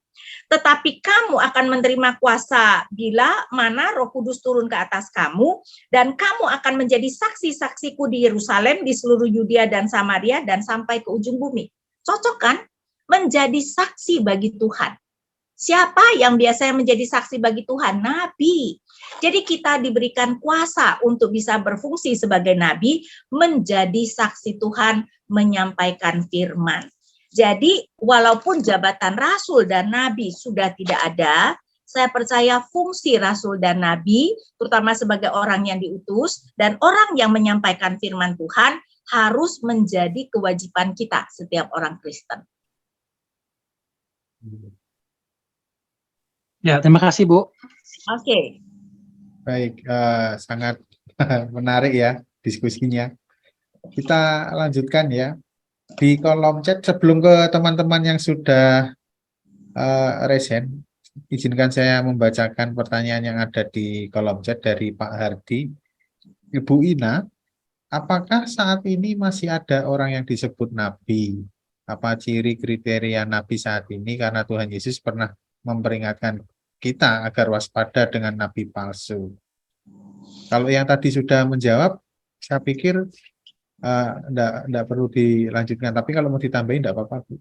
tetapi kamu akan menerima kuasa bila mana Roh Kudus turun ke atas kamu, dan kamu akan menjadi saksi-saksiku di Yerusalem, di seluruh Yudea dan Samaria, dan sampai ke ujung bumi. Cocok kan? Menjadi saksi bagi Tuhan. Siapa yang biasanya menjadi saksi bagi Tuhan? Nabi. Jadi kita diberikan kuasa untuk bisa berfungsi sebagai nabi, menjadi saksi Tuhan, menyampaikan firman. Jadi walaupun jabatan rasul dan nabi sudah tidak ada, saya percaya fungsi rasul dan nabi, terutama sebagai orang yang diutus dan orang yang menyampaikan firman Tuhan, harus menjadi kewajiban kita setiap orang Kristen. Ya, terima kasih Bu. Oke. Baik, sangat menarik ya diskusinya. Kita lanjutkan ya. Di kolom chat sebelum ke teman-teman yang sudah Resen, izinkan saya membacakan pertanyaan yang ada di kolom chat dari Pak Hardi. Ibu Ina, apakah saat ini masih ada orang yang disebut nabi? Apa ciri kriteria nabi saat ini? Karena Tuhan Yesus pernah memperingatkan kita agar waspada dengan nabi palsu. Kalau yang tadi sudah menjawab, saya pikir enggak perlu dilanjutkan. Tapi kalau mau ditambahin enggak apa-apa, Bu.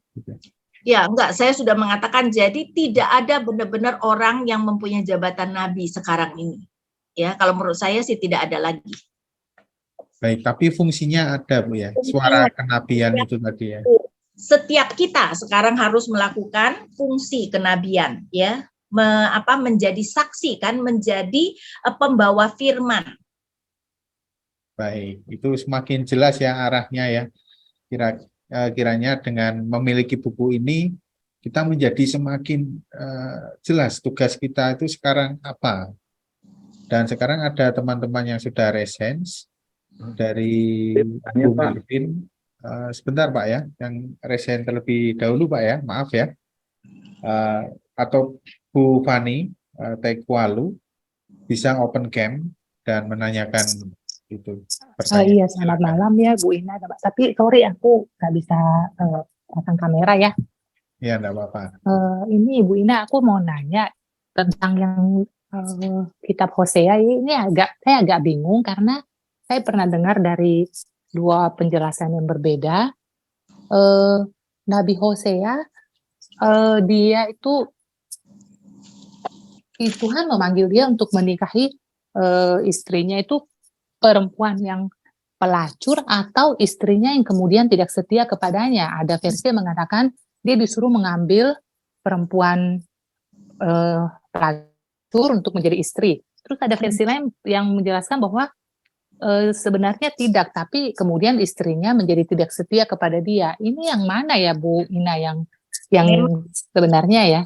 Ya, enggak, saya sudah mengatakan jadi tidak ada benar-benar orang yang mempunyai jabatan nabi sekarang ini. Ya, kalau menurut saya sih tidak ada lagi. Baik, tapi fungsinya ada, Bu, ya. Suara kenabian itu tadi, ya. Setiap kita sekarang harus melakukan fungsi kenabian, ya. Menjadi saksi, kan, menjadi pembawa firman. Baik, itu semakin jelas ya arahnya, ya. Kiranya dengan memiliki buku ini kita menjadi semakin jelas tugas kita itu sekarang apa. Dan sekarang ada teman-teman yang sudah resens dari Bu Melvin. Sebentar Pak ya, yang resen terlebih dahulu Pak ya, maaf ya. Atau Bu Fani Tekwalu bisa open cam dan menanyakan itu. Iya, selamat malam ya Bu Ina. Tapi sorry aku nggak bisa pasang kamera ya. Iya, enggak apa-apa. Ini Bu Ina, aku mau nanya tentang yang kitab Hosea ini saya agak bingung karena saya pernah dengar dari dua penjelasan yang berbeda. Nabi Hosea dia itu Tuhan memanggil dia untuk menikahi istrinya itu perempuan yang pelacur atau istrinya yang kemudian tidak setia kepadanya. Ada versi yang mengatakan dia disuruh mengambil perempuan pelacur untuk menjadi istri. Terus ada versi lain yang menjelaskan bahwa sebenarnya tidak, tapi kemudian istrinya menjadi tidak setia kepada dia. Ini yang mana ya Bu Ina yang sebenarnya ya?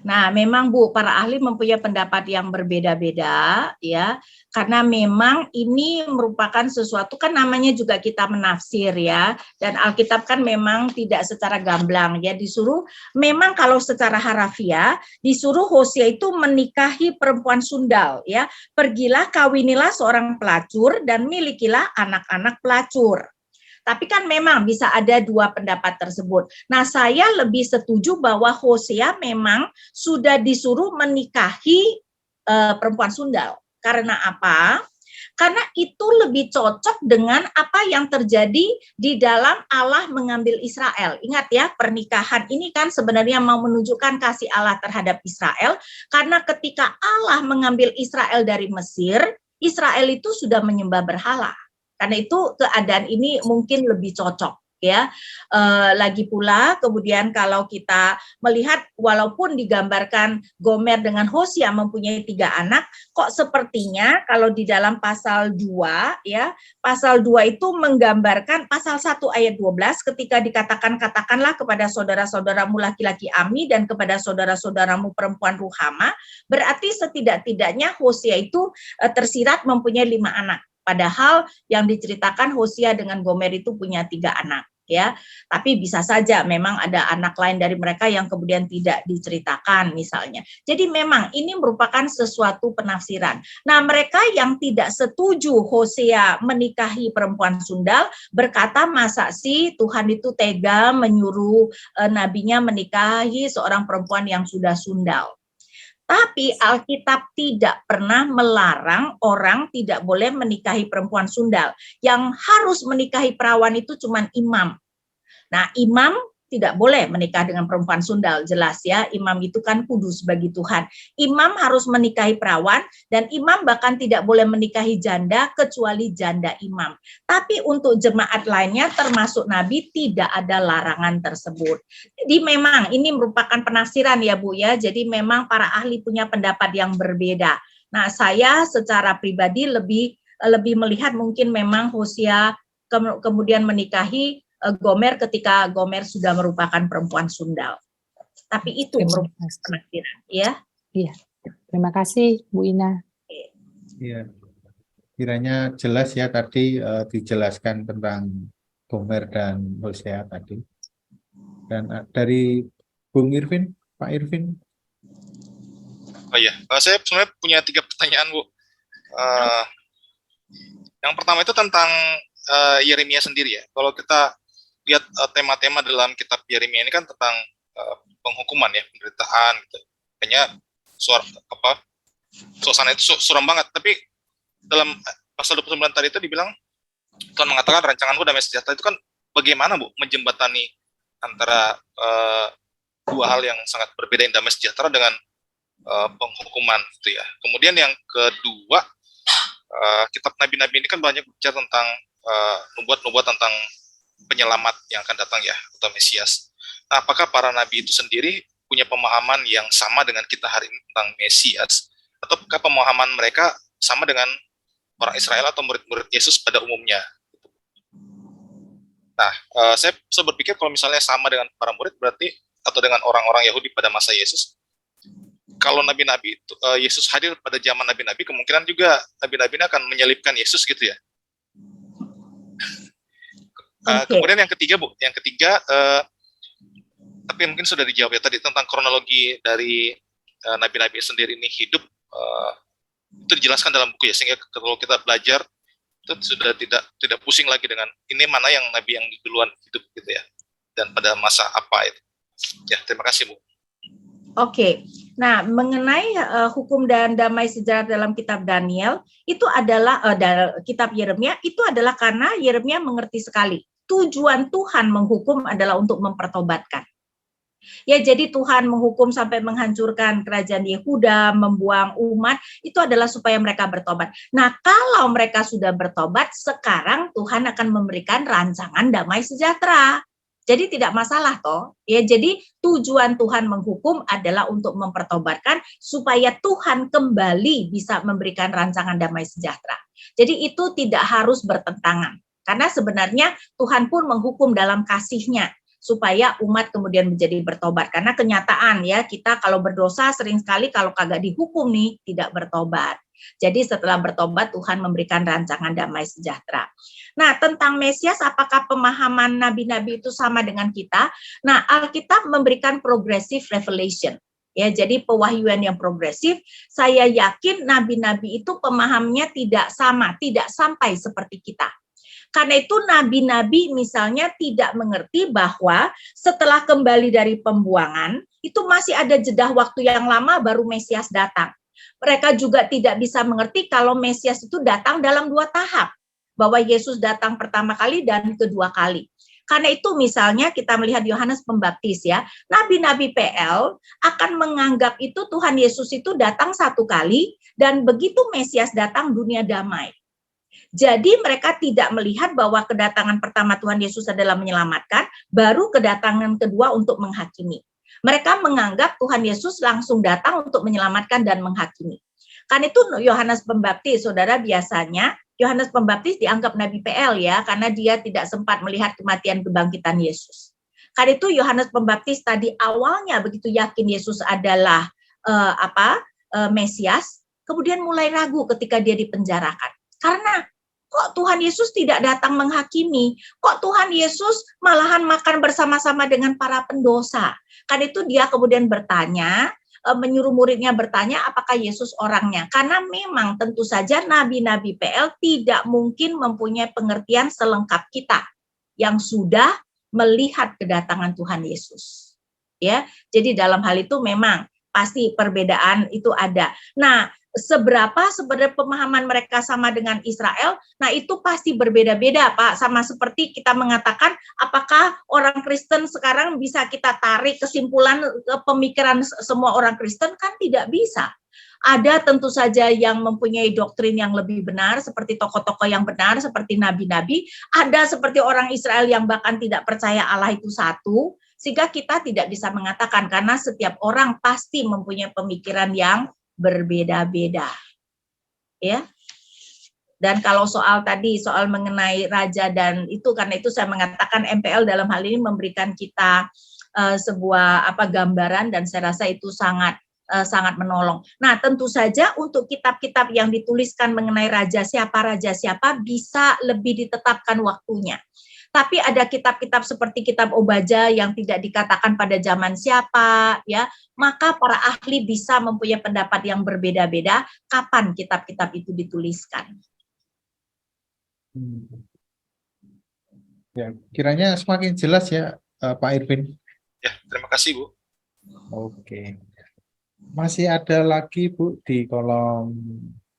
Nah, memang Bu, para ahli mempunyai pendapat yang berbeda-beda ya, karena memang ini merupakan sesuatu, kan namanya juga kita menafsir ya, dan Alkitab kan memang tidak secara gamblang ya, disuruh memang kalau secara harafiah disuruh Hosea itu menikahi perempuan sundal ya, pergilah kawinilah seorang pelacur dan milikilah anak-anak pelacur. Tapi kan memang bisa ada dua pendapat tersebut. Nah, saya lebih setuju bahwa Hosea memang sudah disuruh menikahi perempuan sundal. Karena apa? Karena itu lebih cocok dengan apa yang terjadi di dalam Allah mengambil Israel. Ingat ya, pernikahan ini kan sebenarnya mau menunjukkan kasih Allah terhadap Israel. Karena ketika Allah mengambil Israel dari Mesir, Israel itu sudah menyembah berhala. Karena itu keadaan ini mungkin lebih cocok ya. Lagi pula kemudian kalau kita melihat walaupun digambarkan Gomer dengan Hosea mempunyai 3 anak, kok sepertinya kalau di dalam pasal 2 ya, pasal 2 itu menggambarkan pasal 1 ayat 12 ketika dikatakan katakanlah kepada saudara-saudaramu laki-laki Ami dan kepada saudara-saudaramu perempuan Ruhama, berarti setidak-tidaknya Hosea itu tersirat mempunyai 5 anak. Padahal yang diceritakan Hosea dengan Gomer itu punya 3 anak ya. Tapi bisa saja memang ada anak lain dari mereka yang kemudian tidak diceritakan misalnya. Jadi memang ini merupakan sesuatu penafsiran. Nah, mereka yang tidak setuju Hosea menikahi perempuan sundal berkata masa sih Tuhan itu tega menyuruh nabinya menikahi seorang perempuan yang sudah sundal. Tapi Alkitab tidak pernah melarang orang tidak boleh menikahi perempuan sundal. Yang harus menikahi perawan itu cuma imam. Nah, imam tidak boleh menikah dengan perempuan sundal, jelas ya. Imam itu kan kudus bagi Tuhan. Imam harus menikahi perawan dan imam bahkan tidak boleh menikahi janda kecuali janda imam. Tapi untuk jemaat lainnya termasuk nabi tidak ada larangan tersebut. Jadi memang ini merupakan penafsiran ya Bu ya. Jadi memang para ahli punya pendapat yang berbeda. Nah, saya secara pribadi lebih melihat mungkin memang Hosea kemudian menikahi Gomer ketika Gomer sudah merupakan perempuan sundal. Tapi itu merupakan penafsiran, ya. Iya. Terima kasih Bu Ina. Iya. Kiranya jelas ya tadi dijelaskan tentang Gomer dan Hosea tadi. Dan dari Bung Irvin, Pak Irvin. Oh iya, saya sebenarnya punya 3 pertanyaan, Bu. Yang pertama itu tentang Yeremia sendiri ya. Kalau kita lihat tema-tema dalam kitab Yeremia ini kan tentang penghukuman ya, penderitaan gitu. Kayaknya suasana itu suram banget. Tapi dalam pasal 29 tadi itu dibilang Tuhan mengatakan rancanganku damai sejahtera itu kan bagaimana, Bu, menjembatani antara dua hal yang sangat berbeda, yang damai sejahtera dengan penghukuman gitu ya. Kemudian yang kedua, kitab nabi-nabi ini kan banyak bicara tentang nubuat-nubuat tentang penyelamat yang akan datang ya, atau Mesias. Nah, apakah para nabi itu sendiri punya pemahaman yang sama dengan kita hari ini tentang Mesias, ataukah pemahaman mereka sama dengan orang Israel atau murid-murid Yesus pada umumnya? Nah, saya berpikir kalau misalnya sama dengan para murid berarti, atau dengan orang-orang Yahudi pada masa Yesus, kalau nabi-nabi itu, Yesus hadir pada zaman nabi-nabi, kemungkinan juga nabi-nabi ini akan menyelipkan Yesus gitu ya. Kemudian yang ketiga, Bu, tapi mungkin sudah dijawab ya tadi tentang kronologi dari nabi-nabi sendiri ini hidup, itu dijelaskan dalam buku ya, sehingga kalau kita belajar itu sudah tidak pusing lagi dengan ini mana yang nabi yang duluan hidup gitu ya, dan pada masa apa itu. Ya, terima kasih, Bu. Oke, nah mengenai hukum dan damai sejahtera dalam kitab Daniel itu adalah kitab Yeremia itu adalah karena Yeremia mengerti sekali tujuan Tuhan menghukum adalah untuk mempertobatkan. Ya, jadi Tuhan menghukum sampai menghancurkan kerajaan Yehuda, membuang umat, itu adalah supaya mereka bertobat. Nah, kalau mereka sudah bertobat, sekarang Tuhan akan memberikan rancangan damai sejahtera. Jadi tidak masalah toh. Ya, jadi tujuan Tuhan menghukum adalah untuk mempertobatkan supaya Tuhan kembali bisa memberikan rancangan damai sejahtera. Jadi itu tidak harus bertentangan. Karena sebenarnya Tuhan pun menghukum dalam kasih-Nya supaya umat kemudian menjadi bertobat. Karena kenyataan ya, kita kalau berdosa sering sekali kalau kagak dihukum nih tidak bertobat. Jadi setelah bertobat Tuhan memberikan rancangan damai sejahtera. Nah, tentang Mesias, apakah pemahaman nabi-nabi itu sama dengan kita? Nah, Alkitab memberikan progressive revelation. Ya, jadi pewahyuan yang progresif. Saya yakin nabi-nabi itu pemahamannya tidak sama, tidak sampai seperti kita. Karena itu nabi-nabi misalnya tidak mengerti bahwa setelah kembali dari pembuangan, itu masih ada jeda waktu yang lama baru Mesias datang. Mereka juga tidak bisa mengerti kalau Mesias itu datang dalam 2 tahap. Bahwa Yesus datang pertama kali dan kedua kali. Karena itu misalnya kita melihat Yohanes Pembaptis ya, nabi-nabi PL akan menganggap itu Tuhan Yesus itu datang 1 kali dan begitu Mesias datang dunia damai. Jadi mereka tidak melihat bahwa kedatangan pertama Tuhan Yesus adalah menyelamatkan, baru kedatangan kedua untuk menghakimi. Mereka menganggap Tuhan Yesus langsung datang untuk menyelamatkan dan menghakimi. Kan itu Yohanes Pembaptis, saudara, biasanya Yohanes Pembaptis dianggap Nabi PL ya, karena dia tidak sempat melihat kematian kebangkitan Yesus. Karena itu Yohanes Pembaptis tadi awalnya begitu yakin Yesus adalah Mesias, kemudian mulai ragu ketika dia dipenjarakan. Karena kok Tuhan Yesus tidak datang menghakimi? Kok Tuhan Yesus malahan makan bersama-sama dengan para pendosa? Kan itu dia kemudian bertanya, menyuruh muridnya bertanya apakah Yesus orangnya. Karena memang tentu saja nabi-nabi PL tidak mungkin mempunyai pengertian selengkap kita yang sudah melihat kedatangan Tuhan Yesus. Ya, jadi dalam hal itu memang pasti perbedaan itu ada. Nah, seberapa sebenarnya pemahaman mereka sama dengan Israel, nah itu pasti berbeda-beda, Pak. Sama seperti kita mengatakan, apakah orang Kristen sekarang bisa kita tarik kesimpulan pemikiran semua orang Kristen? Kan tidak bisa. Ada tentu saja yang mempunyai doktrin yang lebih benar, seperti tokoh-tokoh yang benar, seperti nabi-nabi. Ada seperti orang Israel yang bahkan tidak percaya Allah itu satu, sehingga kita tidak bisa mengatakan, karena setiap orang pasti mempunyai pemikiran yang berbeda-beda, ya. Dan kalau soal tadi soal mengenai raja dan itu, karena itu saya mengatakan MPL dalam hal ini memberikan kita sebuah gambaran, dan saya rasa itu sangat menolong. Nah, tentu saja untuk kitab-kitab yang dituliskan mengenai raja siapa bisa lebih ditetapkan waktunya. Tapi ada kitab-kitab seperti kitab Obaja yang tidak dikatakan pada zaman siapa, ya. Maka para ahli bisa mempunyai pendapat yang berbeda-beda kapan kitab-kitab itu dituliskan. Ya, kiranya semakin jelas ya, Pak Irvin. Ya, terima kasih Bu. Oke. Masih ada lagi Bu di kolom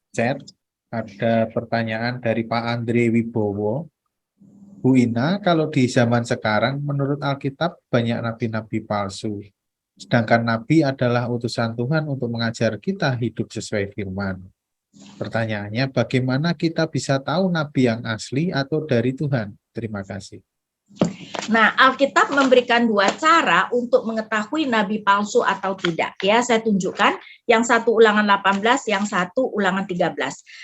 chat. Ada pertanyaan dari Pak Andre Wibowo. Bu Ina, kalau di zaman sekarang menurut Alkitab banyak nabi-nabi palsu. Sedangkan nabi adalah utusan Tuhan untuk mengajar kita hidup sesuai firman. Pertanyaannya, bagaimana kita bisa tahu nabi yang asli atau dari Tuhan? Terima kasih. Nah, Alkitab memberikan dua cara untuk mengetahui nabi palsu atau tidak. Ya, saya tunjukkan yang satu Ulangan 18, yang satu Ulangan 13.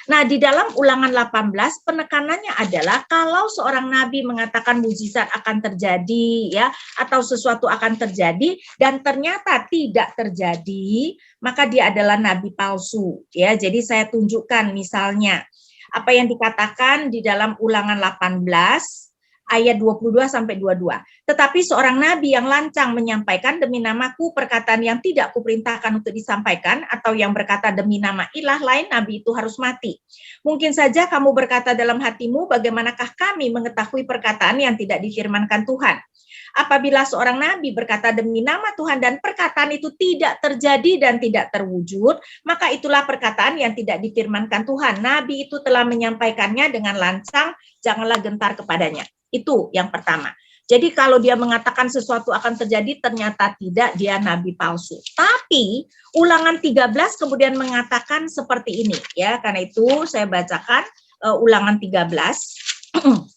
Nah, di dalam Ulangan 18 penekanannya adalah kalau seorang nabi mengatakan mukjizat akan terjadi ya atau sesuatu akan terjadi dan ternyata tidak terjadi, maka dia adalah nabi palsu. Ya, jadi saya tunjukkan misalnya apa yang dikatakan di dalam Ulangan 18 ayat 22 sampai 22. Tetapi seorang nabi yang lancang menyampaikan demi namaku perkataan yang tidak kuperintahkan untuk disampaikan atau yang berkata demi nama ilah lain, nabi itu harus mati. Mungkin saja kamu berkata dalam hatimu, bagaimanakah kami mengetahui perkataan yang tidak difirmankan Tuhan? Apabila seorang nabi berkata demi nama Tuhan dan perkataan itu tidak terjadi dan tidak terwujud, maka itulah perkataan yang tidak difirmankan Tuhan. Nabi itu telah menyampaikannya dengan lancang, janganlah gentar kepadanya. Itu yang pertama. Jadi kalau dia mengatakan sesuatu akan terjadi, ternyata tidak, dia nabi palsu. Tapi Ulangan 13 kemudian mengatakan seperti ini, ya. Karena itu saya bacakan Ulangan 13.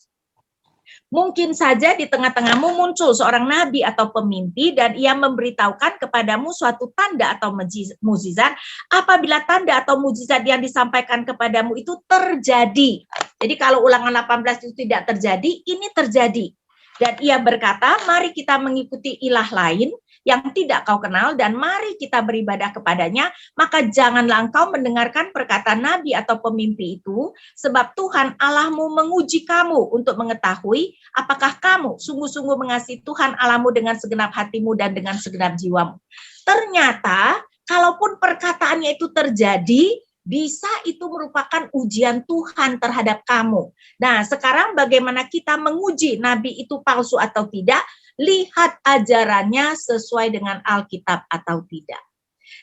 Mungkin saja di tengah-tengahmu muncul seorang nabi atau pemimpi dan ia memberitahukan kepadamu suatu tanda atau mukjizat. Apabila tanda atau mukjizat yang disampaikan kepadamu itu terjadi. Jadi kalau Ulangan 18 itu tidak terjadi, ini terjadi. Dan ia berkata, mari kita mengikuti ilah lain yang tidak kau kenal dan mari kita beribadah kepadanya, maka janganlah engkau mendengarkan perkataan nabi atau pemimpi itu, sebab Tuhan Allahmu menguji kamu untuk mengetahui apakah kamu sungguh-sungguh mengasihi Tuhan Allahmu dengan segenap hatimu dan dengan segenap jiwamu. Ternyata, kalaupun perkataannya itu terjadi, bisa itu merupakan ujian Tuhan terhadap kamu. Nah, sekarang bagaimana kita menguji nabi itu palsu atau tidak? Lihat ajarannya sesuai dengan Alkitab atau tidak.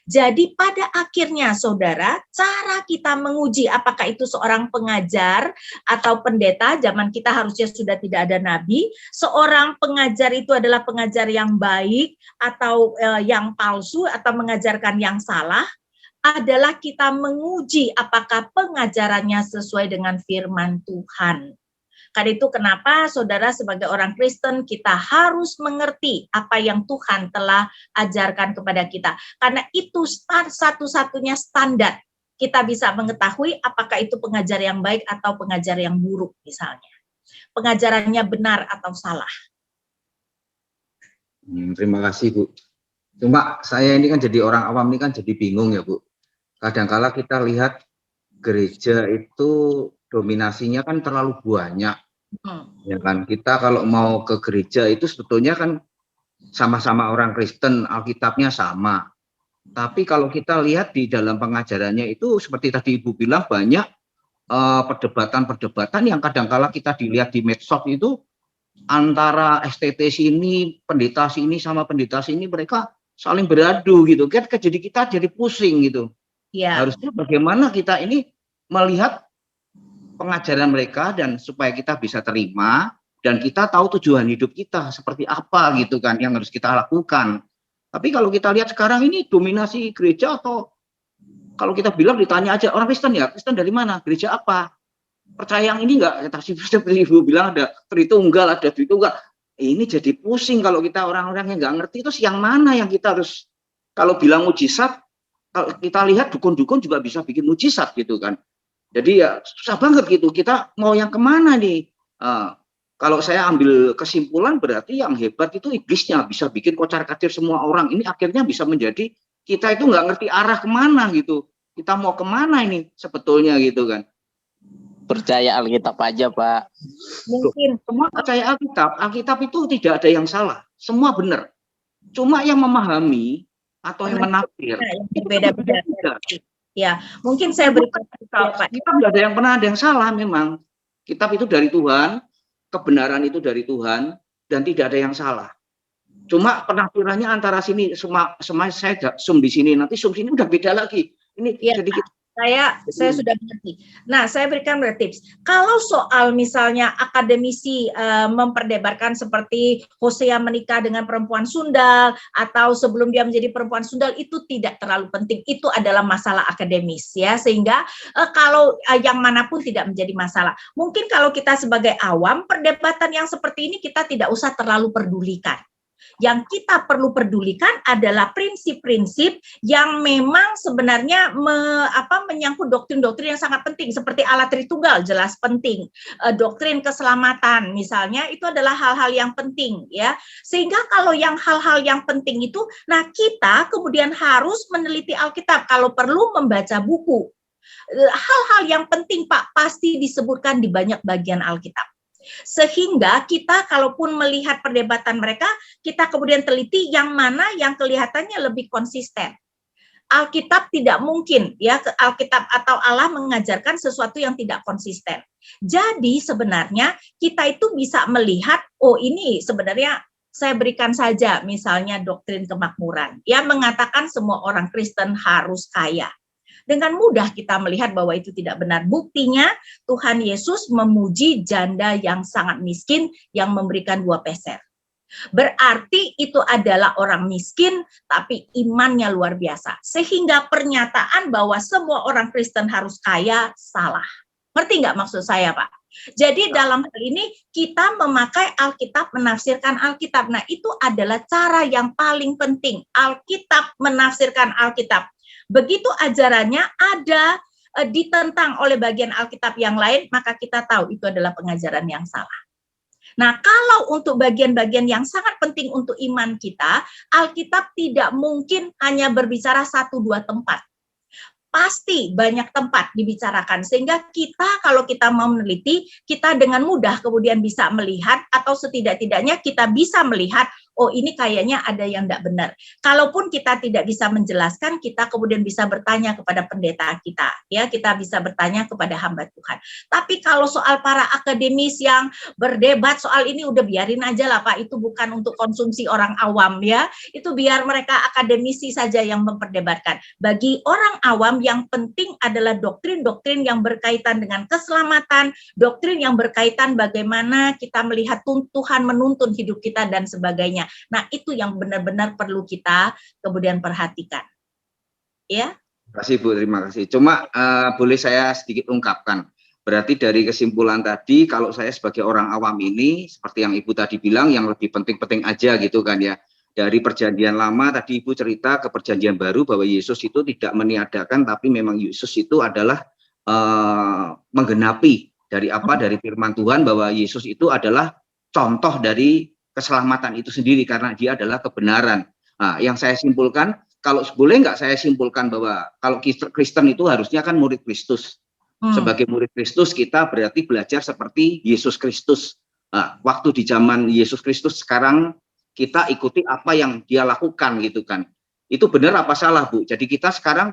Jadi pada akhirnya saudara, cara kita menguji apakah itu seorang pengajar atau pendeta, zaman kita harusnya sudah tidak ada nabi, seorang pengajar itu adalah pengajar yang baik atau yang palsu atau mengajarkan yang salah, adalah kita menguji apakah pengajarannya sesuai dengan firman Tuhan. Karena itu kenapa saudara sebagai orang Kristen kita harus mengerti apa yang Tuhan telah ajarkan kepada kita. Karena itu satu-satunya standar kita bisa mengetahui apakah itu pengajar yang baik atau pengajar yang buruk misalnya. Pengajarannya benar atau salah. Terima kasih Bu. Cuma saya ini kan jadi orang awam ini kan jadi bingung ya Bu. Kadangkala kita lihat gereja itu dominasinya kan terlalu banyak. Ya kan, kita kalau mau ke gereja itu sebetulnya kan sama-sama orang Kristen, Alkitabnya sama. Tapi kalau kita lihat di dalam pengajarannya itu seperti tadi Ibu bilang banyak perdebatan-perdebatan yang kadangkala kita dilihat di medsos itu antara STT sini, pendeta sini sama pendeta sini mereka saling beradu gitu. Jadi kita jadi pusing gitu. Ya. Harusnya bagaimana kita ini melihat pengajaran mereka dan supaya kita bisa terima dan kita tahu tujuan hidup kita seperti apa gitu kan yang harus kita lakukan. Tapi kalau kita lihat sekarang ini dominasi gereja atau kalau kita bilang ditanya aja orang Kristen ya, Kristen dari mana? Gereja apa? Percaya yang ini enggak? Seperti Ibu bilang ada Tritunggal, ada Tritunggal. Ini jadi pusing kalau kita orang-orang yang enggak ngerti itu yang mana yang kita harus kalau bilang mujizat. Kalau kita lihat dukun-dukun juga bisa bikin mujizat gitu kan. Jadi ya susah banget gitu. Kita mau yang kemana nih? Kalau saya ambil kesimpulan berarti yang hebat itu iblisnya bisa bikin kocar-kacir semua orang. Ini akhirnya bisa menjadi kita itu nggak ngerti arah kemana gitu. Kita mau kemana ini sebetulnya gitu kan. percaya Alkitab aja, Pak. Mungkin Semua percaya Alkitab. Alkitab itu tidak ada yang salah. Semua benar. Cuma yang memahami atau yang menafsir yang itu berbeda-beda. berbeda. Ya, mungkin saya berikan Kitab nggak ada yang pernah ada yang salah memang. Kitab itu dari Tuhan, kebenaran itu dari Tuhan, dan tidak ada yang salah. Cuma penafsirannya antara sini, semua saya zoom di sini, nanti zoom sini udah beda lagi. Ini ya, jadi kita saya sudah mengerti. Nah, saya berikan tips. Kalau soal misalnya akademisi memperdebatkan seperti Hosea menikah dengan perempuan Sundal atau sebelum dia menjadi perempuan Sundal, itu tidak terlalu penting. Itu adalah masalah akademis ya, sehingga kalau yang manapun tidak menjadi masalah. Mungkin kalau kita sebagai awam, perdebatan yang seperti ini kita tidak usah terlalu pedulikan. Yang kita perlu pedulikan adalah prinsip-prinsip yang memang sebenarnya menyangkut doktrin-doktrin yang sangat penting, seperti Allah Tritunggal jelas penting, doktrin keselamatan misalnya, itu adalah hal-hal yang penting ya. Sehingga kalau yang hal-hal yang penting itu, nah kita kemudian harus meneliti Alkitab, kalau perlu membaca buku. Hal-hal yang penting Pak pasti disebutkan di banyak bagian Alkitab. Sehingga kita kalaupun melihat perdebatan mereka, kita kemudian teliti yang mana yang kelihatannya lebih konsisten. Alkitab tidak mungkin ya, Alkitab atau Allah mengajarkan sesuatu yang tidak konsisten. Jadi sebenarnya kita itu bisa melihat, oh ini sebenarnya saya berikan saja misalnya doktrin kemakmuran yang mengatakan semua orang Kristen harus kaya. Dengan mudah kita melihat bahwa itu tidak benar. Buktinya Tuhan Yesus memuji janda yang sangat miskin yang memberikan 2 peser. Berarti itu adalah orang miskin tapi imannya luar biasa. Sehingga pernyataan bahwa semua orang Kristen harus kaya salah. Ngerti nggak maksud saya, Pak? Jadi dalam hal ini kita memakai Alkitab, menafsirkan Alkitab. Nah, itu adalah cara yang paling penting. Alkitab menafsirkan Alkitab. Begitu ajarannya ada ditentang oleh bagian Alkitab yang lain, maka kita tahu itu adalah pengajaran yang salah. Nah, kalau untuk bagian-bagian yang sangat penting untuk iman kita, Alkitab tidak mungkin hanya berbicara 1-2 tempat. Pasti banyak tempat dibicarakan, sehingga kita kalau kita mau meneliti, kita dengan mudah kemudian bisa melihat, atau setidak-tidaknya kita bisa melihat, oh ini kayaknya ada yang tidak benar. Kalaupun kita tidak bisa menjelaskan, kita kemudian bisa bertanya kepada pendeta kita, ya kita bisa bertanya kepada hamba Tuhan. Tapi kalau soal para akademis yang berdebat soal ini, udah biarin aja lah Pak, itu bukan untuk konsumsi orang awam ya, itu biar mereka akademisi saja yang memperdebatkan. Bagi orang awam yang penting adalah doktrin-doktrin yang berkaitan dengan keselamatan, doktrin yang berkaitan bagaimana kita melihat Tuhan menuntun hidup kita dan sebagainya. Nah, itu yang benar-benar perlu kita kemudian perhatikan. Ya. Terima kasih Bu, terima kasih. Cuma boleh saya sedikit ungkapkan. Berarti dari kesimpulan tadi, kalau saya sebagai orang awam ini, seperti yang Ibu tadi bilang, yang lebih penting-penting aja gitu kan ya. Dari perjanjian lama, tadi Ibu cerita ke perjanjian baru bahwa Yesus itu tidak meniadakan, tapi memang Yesus itu adalah menggenapi dari apa? Dari firman Tuhan bahwa Yesus itu adalah contoh dari keselamatan itu sendiri karena dia adalah kebenaran. Nah, yang saya simpulkan, kalau boleh nggak saya simpulkan bahwa kalau Kristen itu harusnya kan murid Kristus. Sebagai murid Kristus kita berarti belajar seperti Yesus Kristus. Nah, waktu di zaman Yesus Kristus sekarang kita ikuti apa yang dia lakukan gitu kan. Itu benar apa salah Bu? Jadi kita sekarang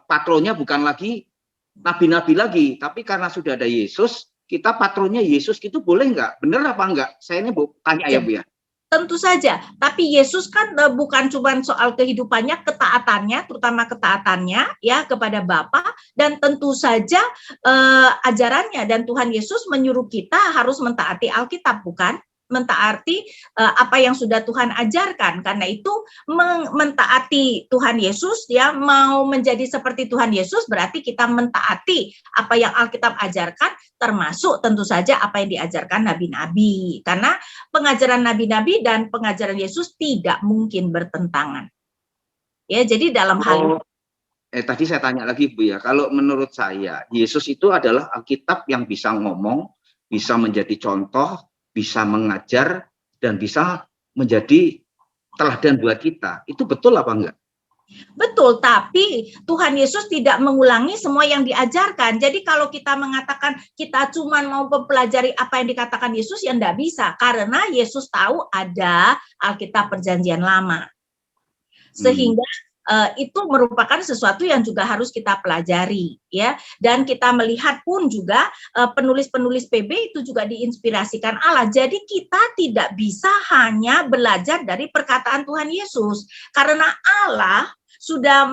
patronnya bukan lagi nabi-nabi lagi, tapi karena sudah ada Yesus, kita patronnya Yesus gitu boleh nggak? Benar apa enggak? Saya ini Bu tanya ya Bu ya. Tentu saja, tapi Yesus kan bukan cuma soal kehidupannya, ketaatannya, terutama ketaatannya ya kepada Bapa, dan tentu saja ajarannya, dan Tuhan Yesus menyuruh kita harus mentaati Alkitab, bukan? Mentaati apa yang sudah Tuhan ajarkan. Karena itu mentaati Tuhan Yesus, ya mau menjadi seperti Tuhan Yesus berarti kita mentaati apa yang Alkitab ajarkan, termasuk tentu saja apa yang diajarkan nabi-nabi. Karena pengajaran nabi-nabi dan pengajaran Yesus tidak mungkin bertentangan. Ya, jadi dalam hal tadi saya tanya lagi Bu ya, kalau menurut saya Yesus itu adalah Alkitab yang bisa ngomong, bisa menjadi contoh, bisa mengajar, dan bisa menjadi teladan buat kita. Itu betul apa enggak? Betul, tapi Tuhan Yesus tidak mengulangi semua yang diajarkan. Jadi kalau kita mengatakan kita cuma mau mempelajari apa yang dikatakan Yesus, ya enggak bisa. Karena Yesus tahu ada Alkitab Perjanjian Lama. Sehingga itu merupakan sesuatu yang juga harus kita pelajari, ya. Dan kita melihat pun juga penulis-penulis PB itu juga diinspirasikan Allah. Jadi kita tidak bisa hanya belajar dari perkataan Tuhan Yesus, karena Allah sudah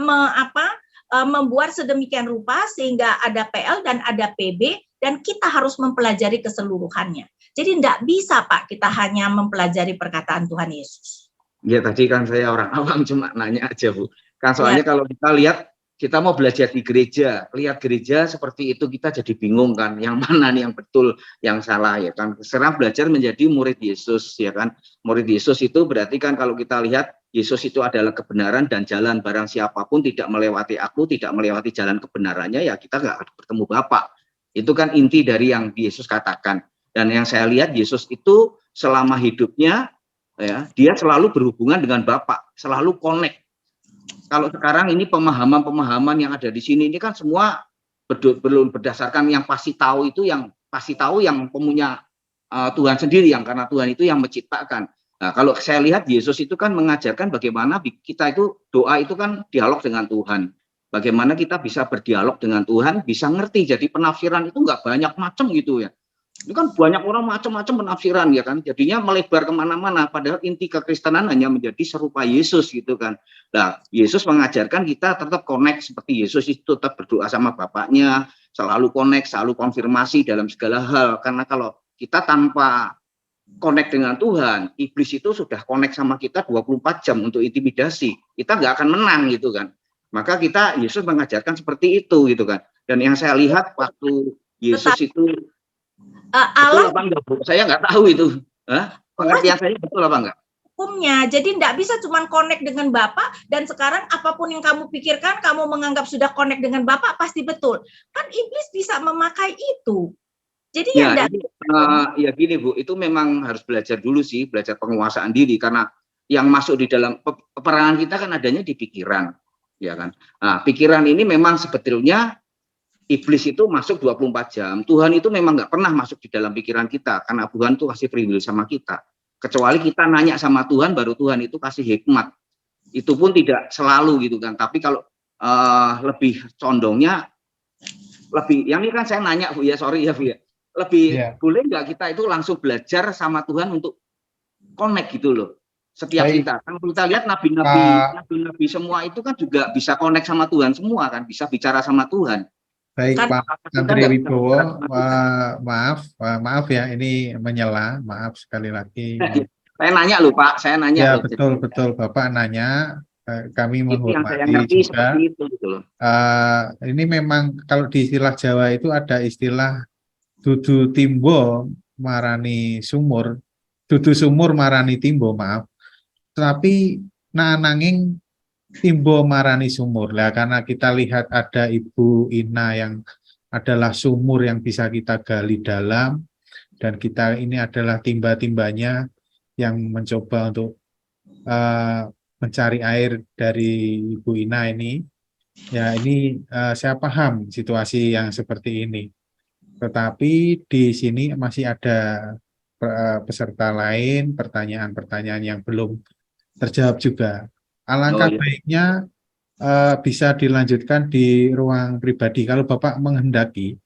membuat sedemikian rupa sehingga ada PL dan ada PB, dan kita harus mempelajari keseluruhannya. Jadi tidak bisa, Pak, kita hanya mempelajari perkataan Tuhan Yesus. Ya tadi kan saya orang awam cuma nanya aja Bu. Kan soalnya kalau kita lihat, kita mau belajar di gereja, lihat gereja seperti itu kita jadi bingung kan, yang mana nih yang betul, yang salah ya kan. Sekarang belajar menjadi murid Yesus ya kan. Murid Yesus itu berarti kan kalau kita lihat Yesus itu adalah kebenaran dan jalan, barang siapapun tidak melewati aku, tidak melewati jalan kebenarannya, ya kita nggak akan bertemu Bapa. Itu kan inti dari yang Yesus katakan. Dan yang saya lihat Yesus itu selama hidupnya ya, dia selalu berhubungan dengan Bapa, selalu connect. Kalau sekarang ini pemahaman-pemahaman yang ada di sini ini kan semua belum berdasarkan yang pasti tahu itu, yang pasti tahu yang punya Tuhan sendiri, yang karena Tuhan itu yang menciptakan. Nah, kalau saya lihat Yesus itu kan mengajarkan bagaimana kita itu doa itu kan dialog dengan Tuhan. Bagaimana kita bisa berdialog dengan Tuhan, bisa ngerti. Jadi penafsiran itu nggak banyak macam gitu ya. Itu kan banyak orang macam-macam penafsiran ya kan, jadinya melebar kemana-mana, padahal inti kekristenan hanya menjadi serupa Yesus gitu kan. Nah, Yesus mengajarkan kita tetap connect seperti Yesus itu, tetap berdoa sama Bapaknya, selalu connect, selalu konfirmasi dalam segala hal, karena kalau kita tanpa connect dengan Tuhan, iblis itu sudah connect sama kita 24 jam untuk intimidasi, kita nggak akan menang gitu kan. Maka Yesus mengajarkan seperti itu gitu kan. Dan yang saya lihat waktu Yesus itu Allah, betul apa enggak, Bu? Saya nggak tahu itu. Pengertian saya betul apa enggak? Hukumnya, jadi tidak bisa cuma connect dengan Bapak, dan sekarang apapun yang kamu pikirkan, kamu menganggap sudah connect dengan Bapak, pasti betul. Kan iblis bisa memakai itu. Jadi ya gini Bu, itu memang harus belajar dulu sih, belajar penguasaan diri, karena yang masuk di dalam peperangan kita kan adanya di pikiran, ya kan. Nah, pikiran ini memang sebetulnya iblis itu masuk 24 jam. Tuhan itu memang nggak pernah masuk di dalam pikiran kita, karena Tuhan itu kasih free will sama kita. Kecuali kita nanya sama Tuhan, baru Tuhan itu kasih hikmat. Itu pun tidak selalu gitu kan. Tapi kalau lebih condongnya, yang ini kan saya nanya Bu ya, sorry ya Bu ya. Boleh nggak kita itu langsung belajar sama Tuhan untuk connect gitu loh. Setiap kita. Kalau kita lihat nabi-nabi semua itu kan juga bisa connect sama Tuhan semua kan, bisa bicara sama Tuhan. Baik Pak Andri Wibowo, maaf ya ini menyela, maaf sekali lagi. Saya nanya loh Pak, saya nanya. Ya betul Bapak nanya, kami menghormati juga. Itu, gitu loh. Ini memang kalau di istilah Jawa itu ada istilah dudu timbo marani sumur, dudu sumur marani timbo, maaf. Tapi nanging timbo marani sumur lah, karena kita lihat ada Ibu Ina yang adalah sumur yang bisa kita gali dalam, dan kita ini adalah timba-timbanya yang mencoba untuk mencari air dari Ibu Ina ini. Ya ini saya paham situasi yang seperti ini, tetapi di sini masih ada peserta lain, pertanyaan-pertanyaan yang belum terjawab juga. Alangkah baiknya bisa dilanjutkan di ruang pribadi. Kalau Bapak menghendaki,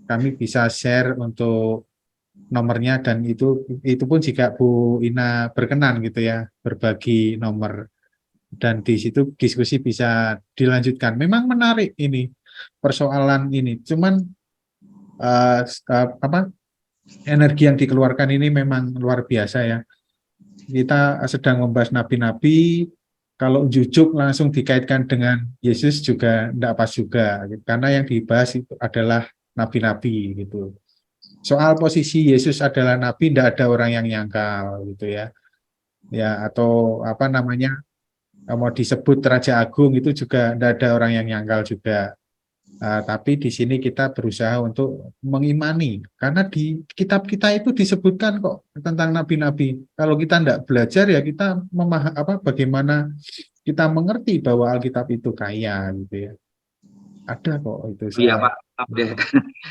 kami bisa share untuk nomornya, dan itu pun jika Bu Ina berkenan gitu ya, berbagi nomor, dan di situ diskusi bisa dilanjutkan. Memang menarik ini persoalan ini, cuman energi yang dikeluarkan ini memang luar biasa ya. Kita sedang membahas nabi-nabi, kalau jujuk langsung dikaitkan dengan Yesus juga tidak pas juga, karena yang dibahas itu adalah nabi-nabi gitu. Soal posisi Yesus adalah nabi, tidak ada orang yang nyangkal gitu ya. Ya, atau apa namanya, mau disebut Raja Agung itu juga tidak ada orang yang nyangkal juga. Tapi di sini kita berusaha untuk mengimani, karena di kitab kita itu disebutkan kok tentang nabi-nabi. Kalau kita tidak belajar ya kita bagaimana kita mengerti bahwa Alkitab itu kaya gitu ya. Ada kok itu. Iya Pak, maaf deh.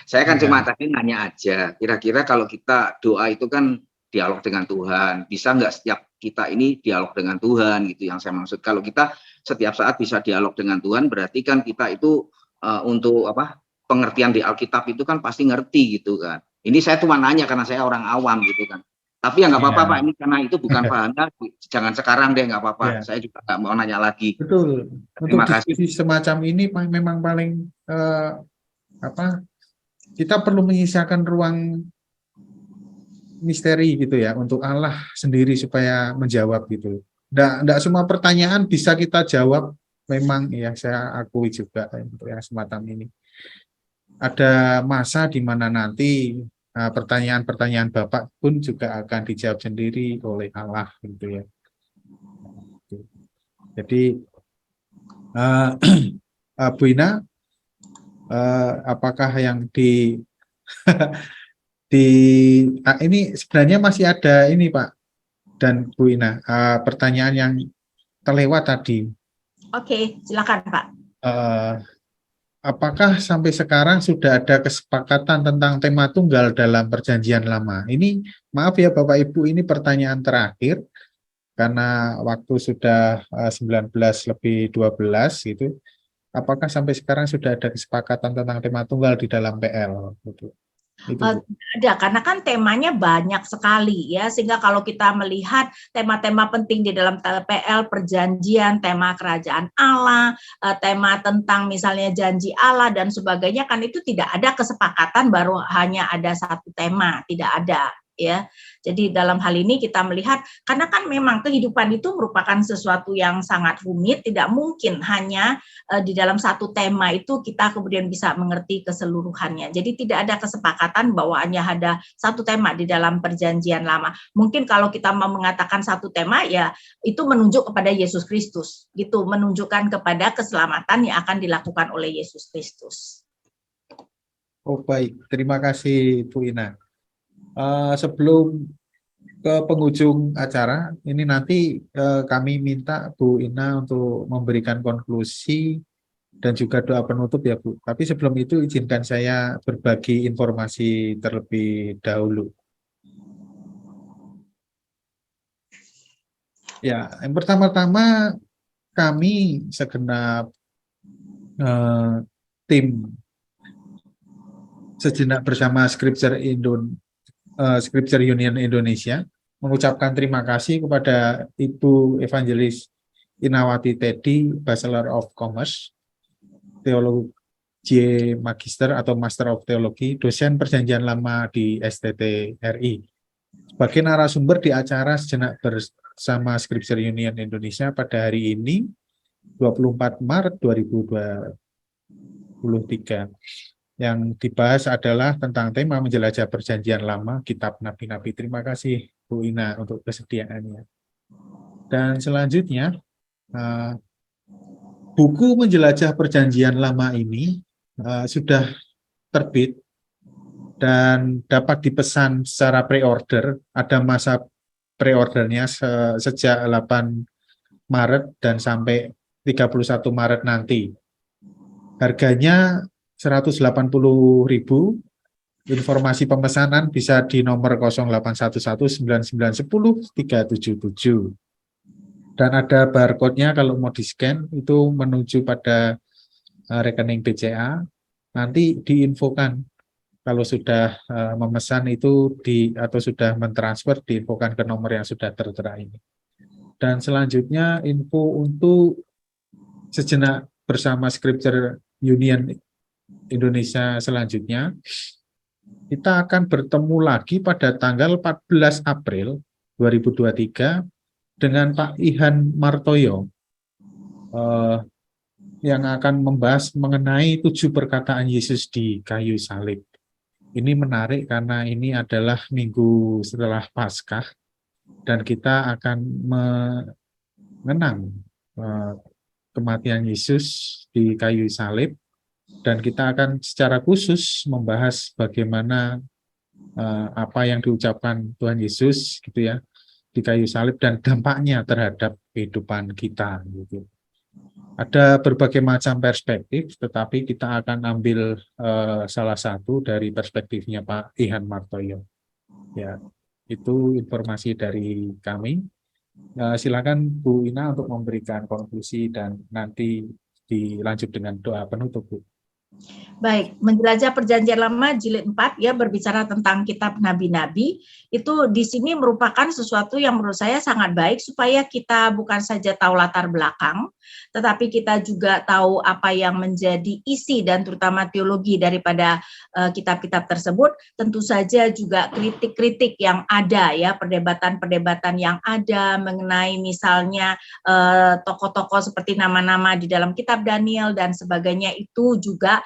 Saya kan Ya. cuma tadi nanya aja, kira-kira kalau kita doa itu kan dialog dengan Tuhan, bisa nggak setiap kita ini dialog dengan Tuhan gitu yang saya maksud. Kalau kita setiap saat bisa dialog dengan Tuhan, berarti kan kita itu untuk pengertian di Alkitab itu kan pasti ngerti gitu kan. Ini saya cuma nanya karena saya orang awam gitu kan. Tapi ya nggak apa-apa Pak, ini karena itu bukan pahamnya, jangan sekarang deh, nggak apa-apa. Ya. Saya juga nggak mau nanya lagi. Betul. Terima Untuk kasih. diskusi semacam ini memang paling kita perlu menyisakan ruang misteri gitu ya untuk Allah sendiri supaya menjawab gitu. Nggak semua pertanyaan bisa kita jawab. Memang ya saya akui juga untuk yang semacam ini. Ada masa di mana nanti pertanyaan-pertanyaan Bapak pun juga akan dijawab sendiri oleh Allah gitu ya. Jadi Bu Ina, apakah yang ini sebenarnya masih ada ini Pak dan Bu Ina, pertanyaan yang terlewat tadi. Oke, silakan Pak. Apakah sampai sekarang sudah ada kesepakatan tentang tema tunggal dalam Perjanjian Lama? Ini maaf ya Bapak Ibu, ini pertanyaan terakhir karena waktu sudah 19:12 gitu. Apakah sampai sekarang sudah ada kesepakatan tentang tema tunggal di dalam PL? Gitu. Ada, karena kan temanya banyak sekali ya, sehingga kalau kita melihat tema-tema penting di dalam PL, perjanjian, tema kerajaan Allah, tema tentang misalnya janji Allah dan sebagainya, kan itu tidak ada kesepakatan baru hanya ada satu tema, tidak ada ya. Jadi dalam hal ini kita melihat, karena kan memang kehidupan itu merupakan sesuatu yang sangat rumit, tidak mungkin hanya di dalam satu tema itu kita kemudian bisa mengerti keseluruhannya. Jadi tidak ada kesepakatan bahwa hanya ada satu tema di dalam Perjanjian Lama. Mungkin kalau kita mau mengatakan satu tema, ya itu menunjuk kepada Yesus Kristus, gitu, menunjukkan kepada keselamatan yang akan dilakukan oleh Yesus Kristus. Oh baik, terima kasih Bu Ina. Sebelum ke penghujung acara, ini nanti kami minta Bu Ina untuk memberikan konklusi dan juga doa penutup ya Bu. Tapi sebelum itu izinkan saya berbagi informasi terlebih dahulu. Ya, yang pertama-tama kami segenap tim sejenak bersama Scripture Union Indonesia mengucapkan terima kasih kepada Ibu Evangelis Inawati Teddy, Bachelor of Commerce, Teologi Magister atau Master of Theology, dosen Perjanjian Lama di STT RI. Sebagai narasumber di acara sejenak bersama Scripture Union Indonesia pada hari ini, 24 Maret 2023. Yang dibahas adalah tentang tema menjelajah Perjanjian Lama, Kitab Nabi-Nabi. Terima kasih Bu Ina untuk kesediaannya. Dan selanjutnya, buku menjelajah Perjanjian Lama ini sudah terbit dan dapat dipesan secara pre-order. Ada masa pre-ordernya sejak 8 Maret dan sampai 31 Maret nanti. Harganya 180.000. Informasi pemesanan bisa di nomor 08119910-377. Dan ada barcode-nya kalau mau di-scan itu menuju pada rekening BCA. Nanti diinfokan kalau sudah memesan itu atau sudah mentransfer, diinfokan ke nomor yang sudah tertera ini. Dan selanjutnya info untuk sejenak bersama Scripture Union Indonesia selanjutnya, kita akan bertemu lagi pada tanggal 14 April 2023 dengan Pak Ihan Martoyo yang akan membahas mengenai 7 perkataan Yesus di kayu salib. Ini menarik karena ini adalah minggu setelah Paskah dan kita akan mengenang kematian Yesus di kayu salib. Dan kita akan secara khusus membahas bagaimana apa yang diucapkan Tuhan Yesus gitu ya di kayu salib dan dampaknya terhadap kehidupan kita gitu. Ada berbagai macam perspektif, tetapi kita akan ambil salah satu dari perspektifnya Pak Ihan Martoyo. Ya, itu informasi dari kami. Silakan Bu Ina untuk memberikan konklusi dan nanti dilanjut dengan doa penutup, Bu. Baik, menjelajah perjanjian lama jilid 4 ya berbicara tentang kitab nabi-nabi, itu di sini merupakan sesuatu yang menurut saya sangat baik supaya kita bukan saja tahu latar belakang, tetapi kita juga tahu apa yang menjadi isi dan terutama teologi daripada kitab-kitab tersebut. Tentu saja juga kritik-kritik yang ada ya, perdebatan-perdebatan yang ada mengenai misalnya tokoh-tokoh seperti nama-nama di dalam kitab Daniel dan sebagainya, itu juga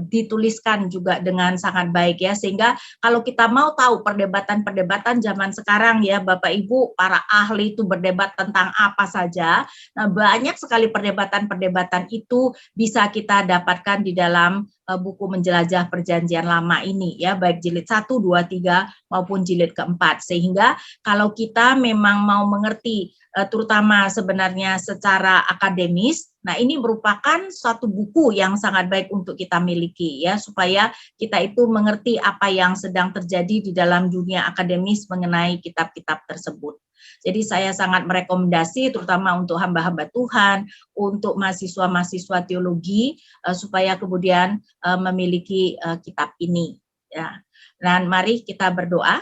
dituliskan juga dengan sangat baik ya, sehingga kalau kita mau tahu perdebatan-perdebatan zaman sekarang ya Bapak Ibu, para ahli itu berdebat tentang apa saja, nah banyak sekali perdebatan-perdebatan itu bisa kita dapatkan di dalam buku Menjelajah Perjanjian Lama ini ya, baik jilid 1, 2, 3 maupun jilid keempat, sehingga kalau kita memang mau mengerti terutama sebenarnya secara akademis, nah ini merupakan suatu buku yang sangat baik untuk kita miliki ya, supaya kita itu mengerti apa yang sedang terjadi di dalam dunia akademis mengenai kitab-kitab tersebut. Jadi saya sangat merekomendasi terutama untuk hamba-hamba Tuhan, untuk mahasiswa-mahasiswa teologi supaya kemudian memiliki kitab ini ya. Dan mari kita berdoa.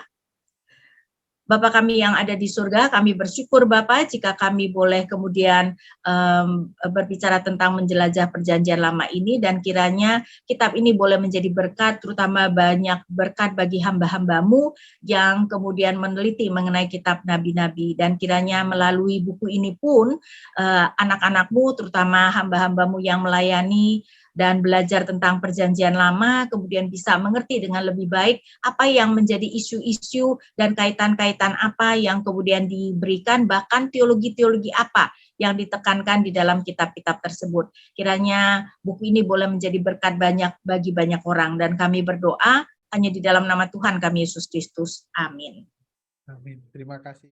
Bapa kami yang ada di surga, kami bersyukur Bapa jika kami boleh kemudian berbicara tentang menjelajah perjanjian lama ini, dan kiranya kitab ini boleh menjadi berkat, terutama banyak berkat bagi hamba-hambamu yang kemudian meneliti mengenai kitab nabi-nabi, dan kiranya melalui buku ini pun anak-anakmu, terutama hamba-hambamu yang melayani dan belajar tentang perjanjian lama, kemudian bisa mengerti dengan lebih baik apa yang menjadi isu-isu dan kaitan-kaitan apa yang kemudian diberikan, bahkan teologi-teologi apa yang ditekankan di dalam kitab-kitab tersebut. Kiranya buku ini boleh menjadi berkat banyak bagi banyak orang, dan kami berdoa hanya di dalam nama Tuhan kami Yesus Kristus. Amin. Amin. Terima kasih.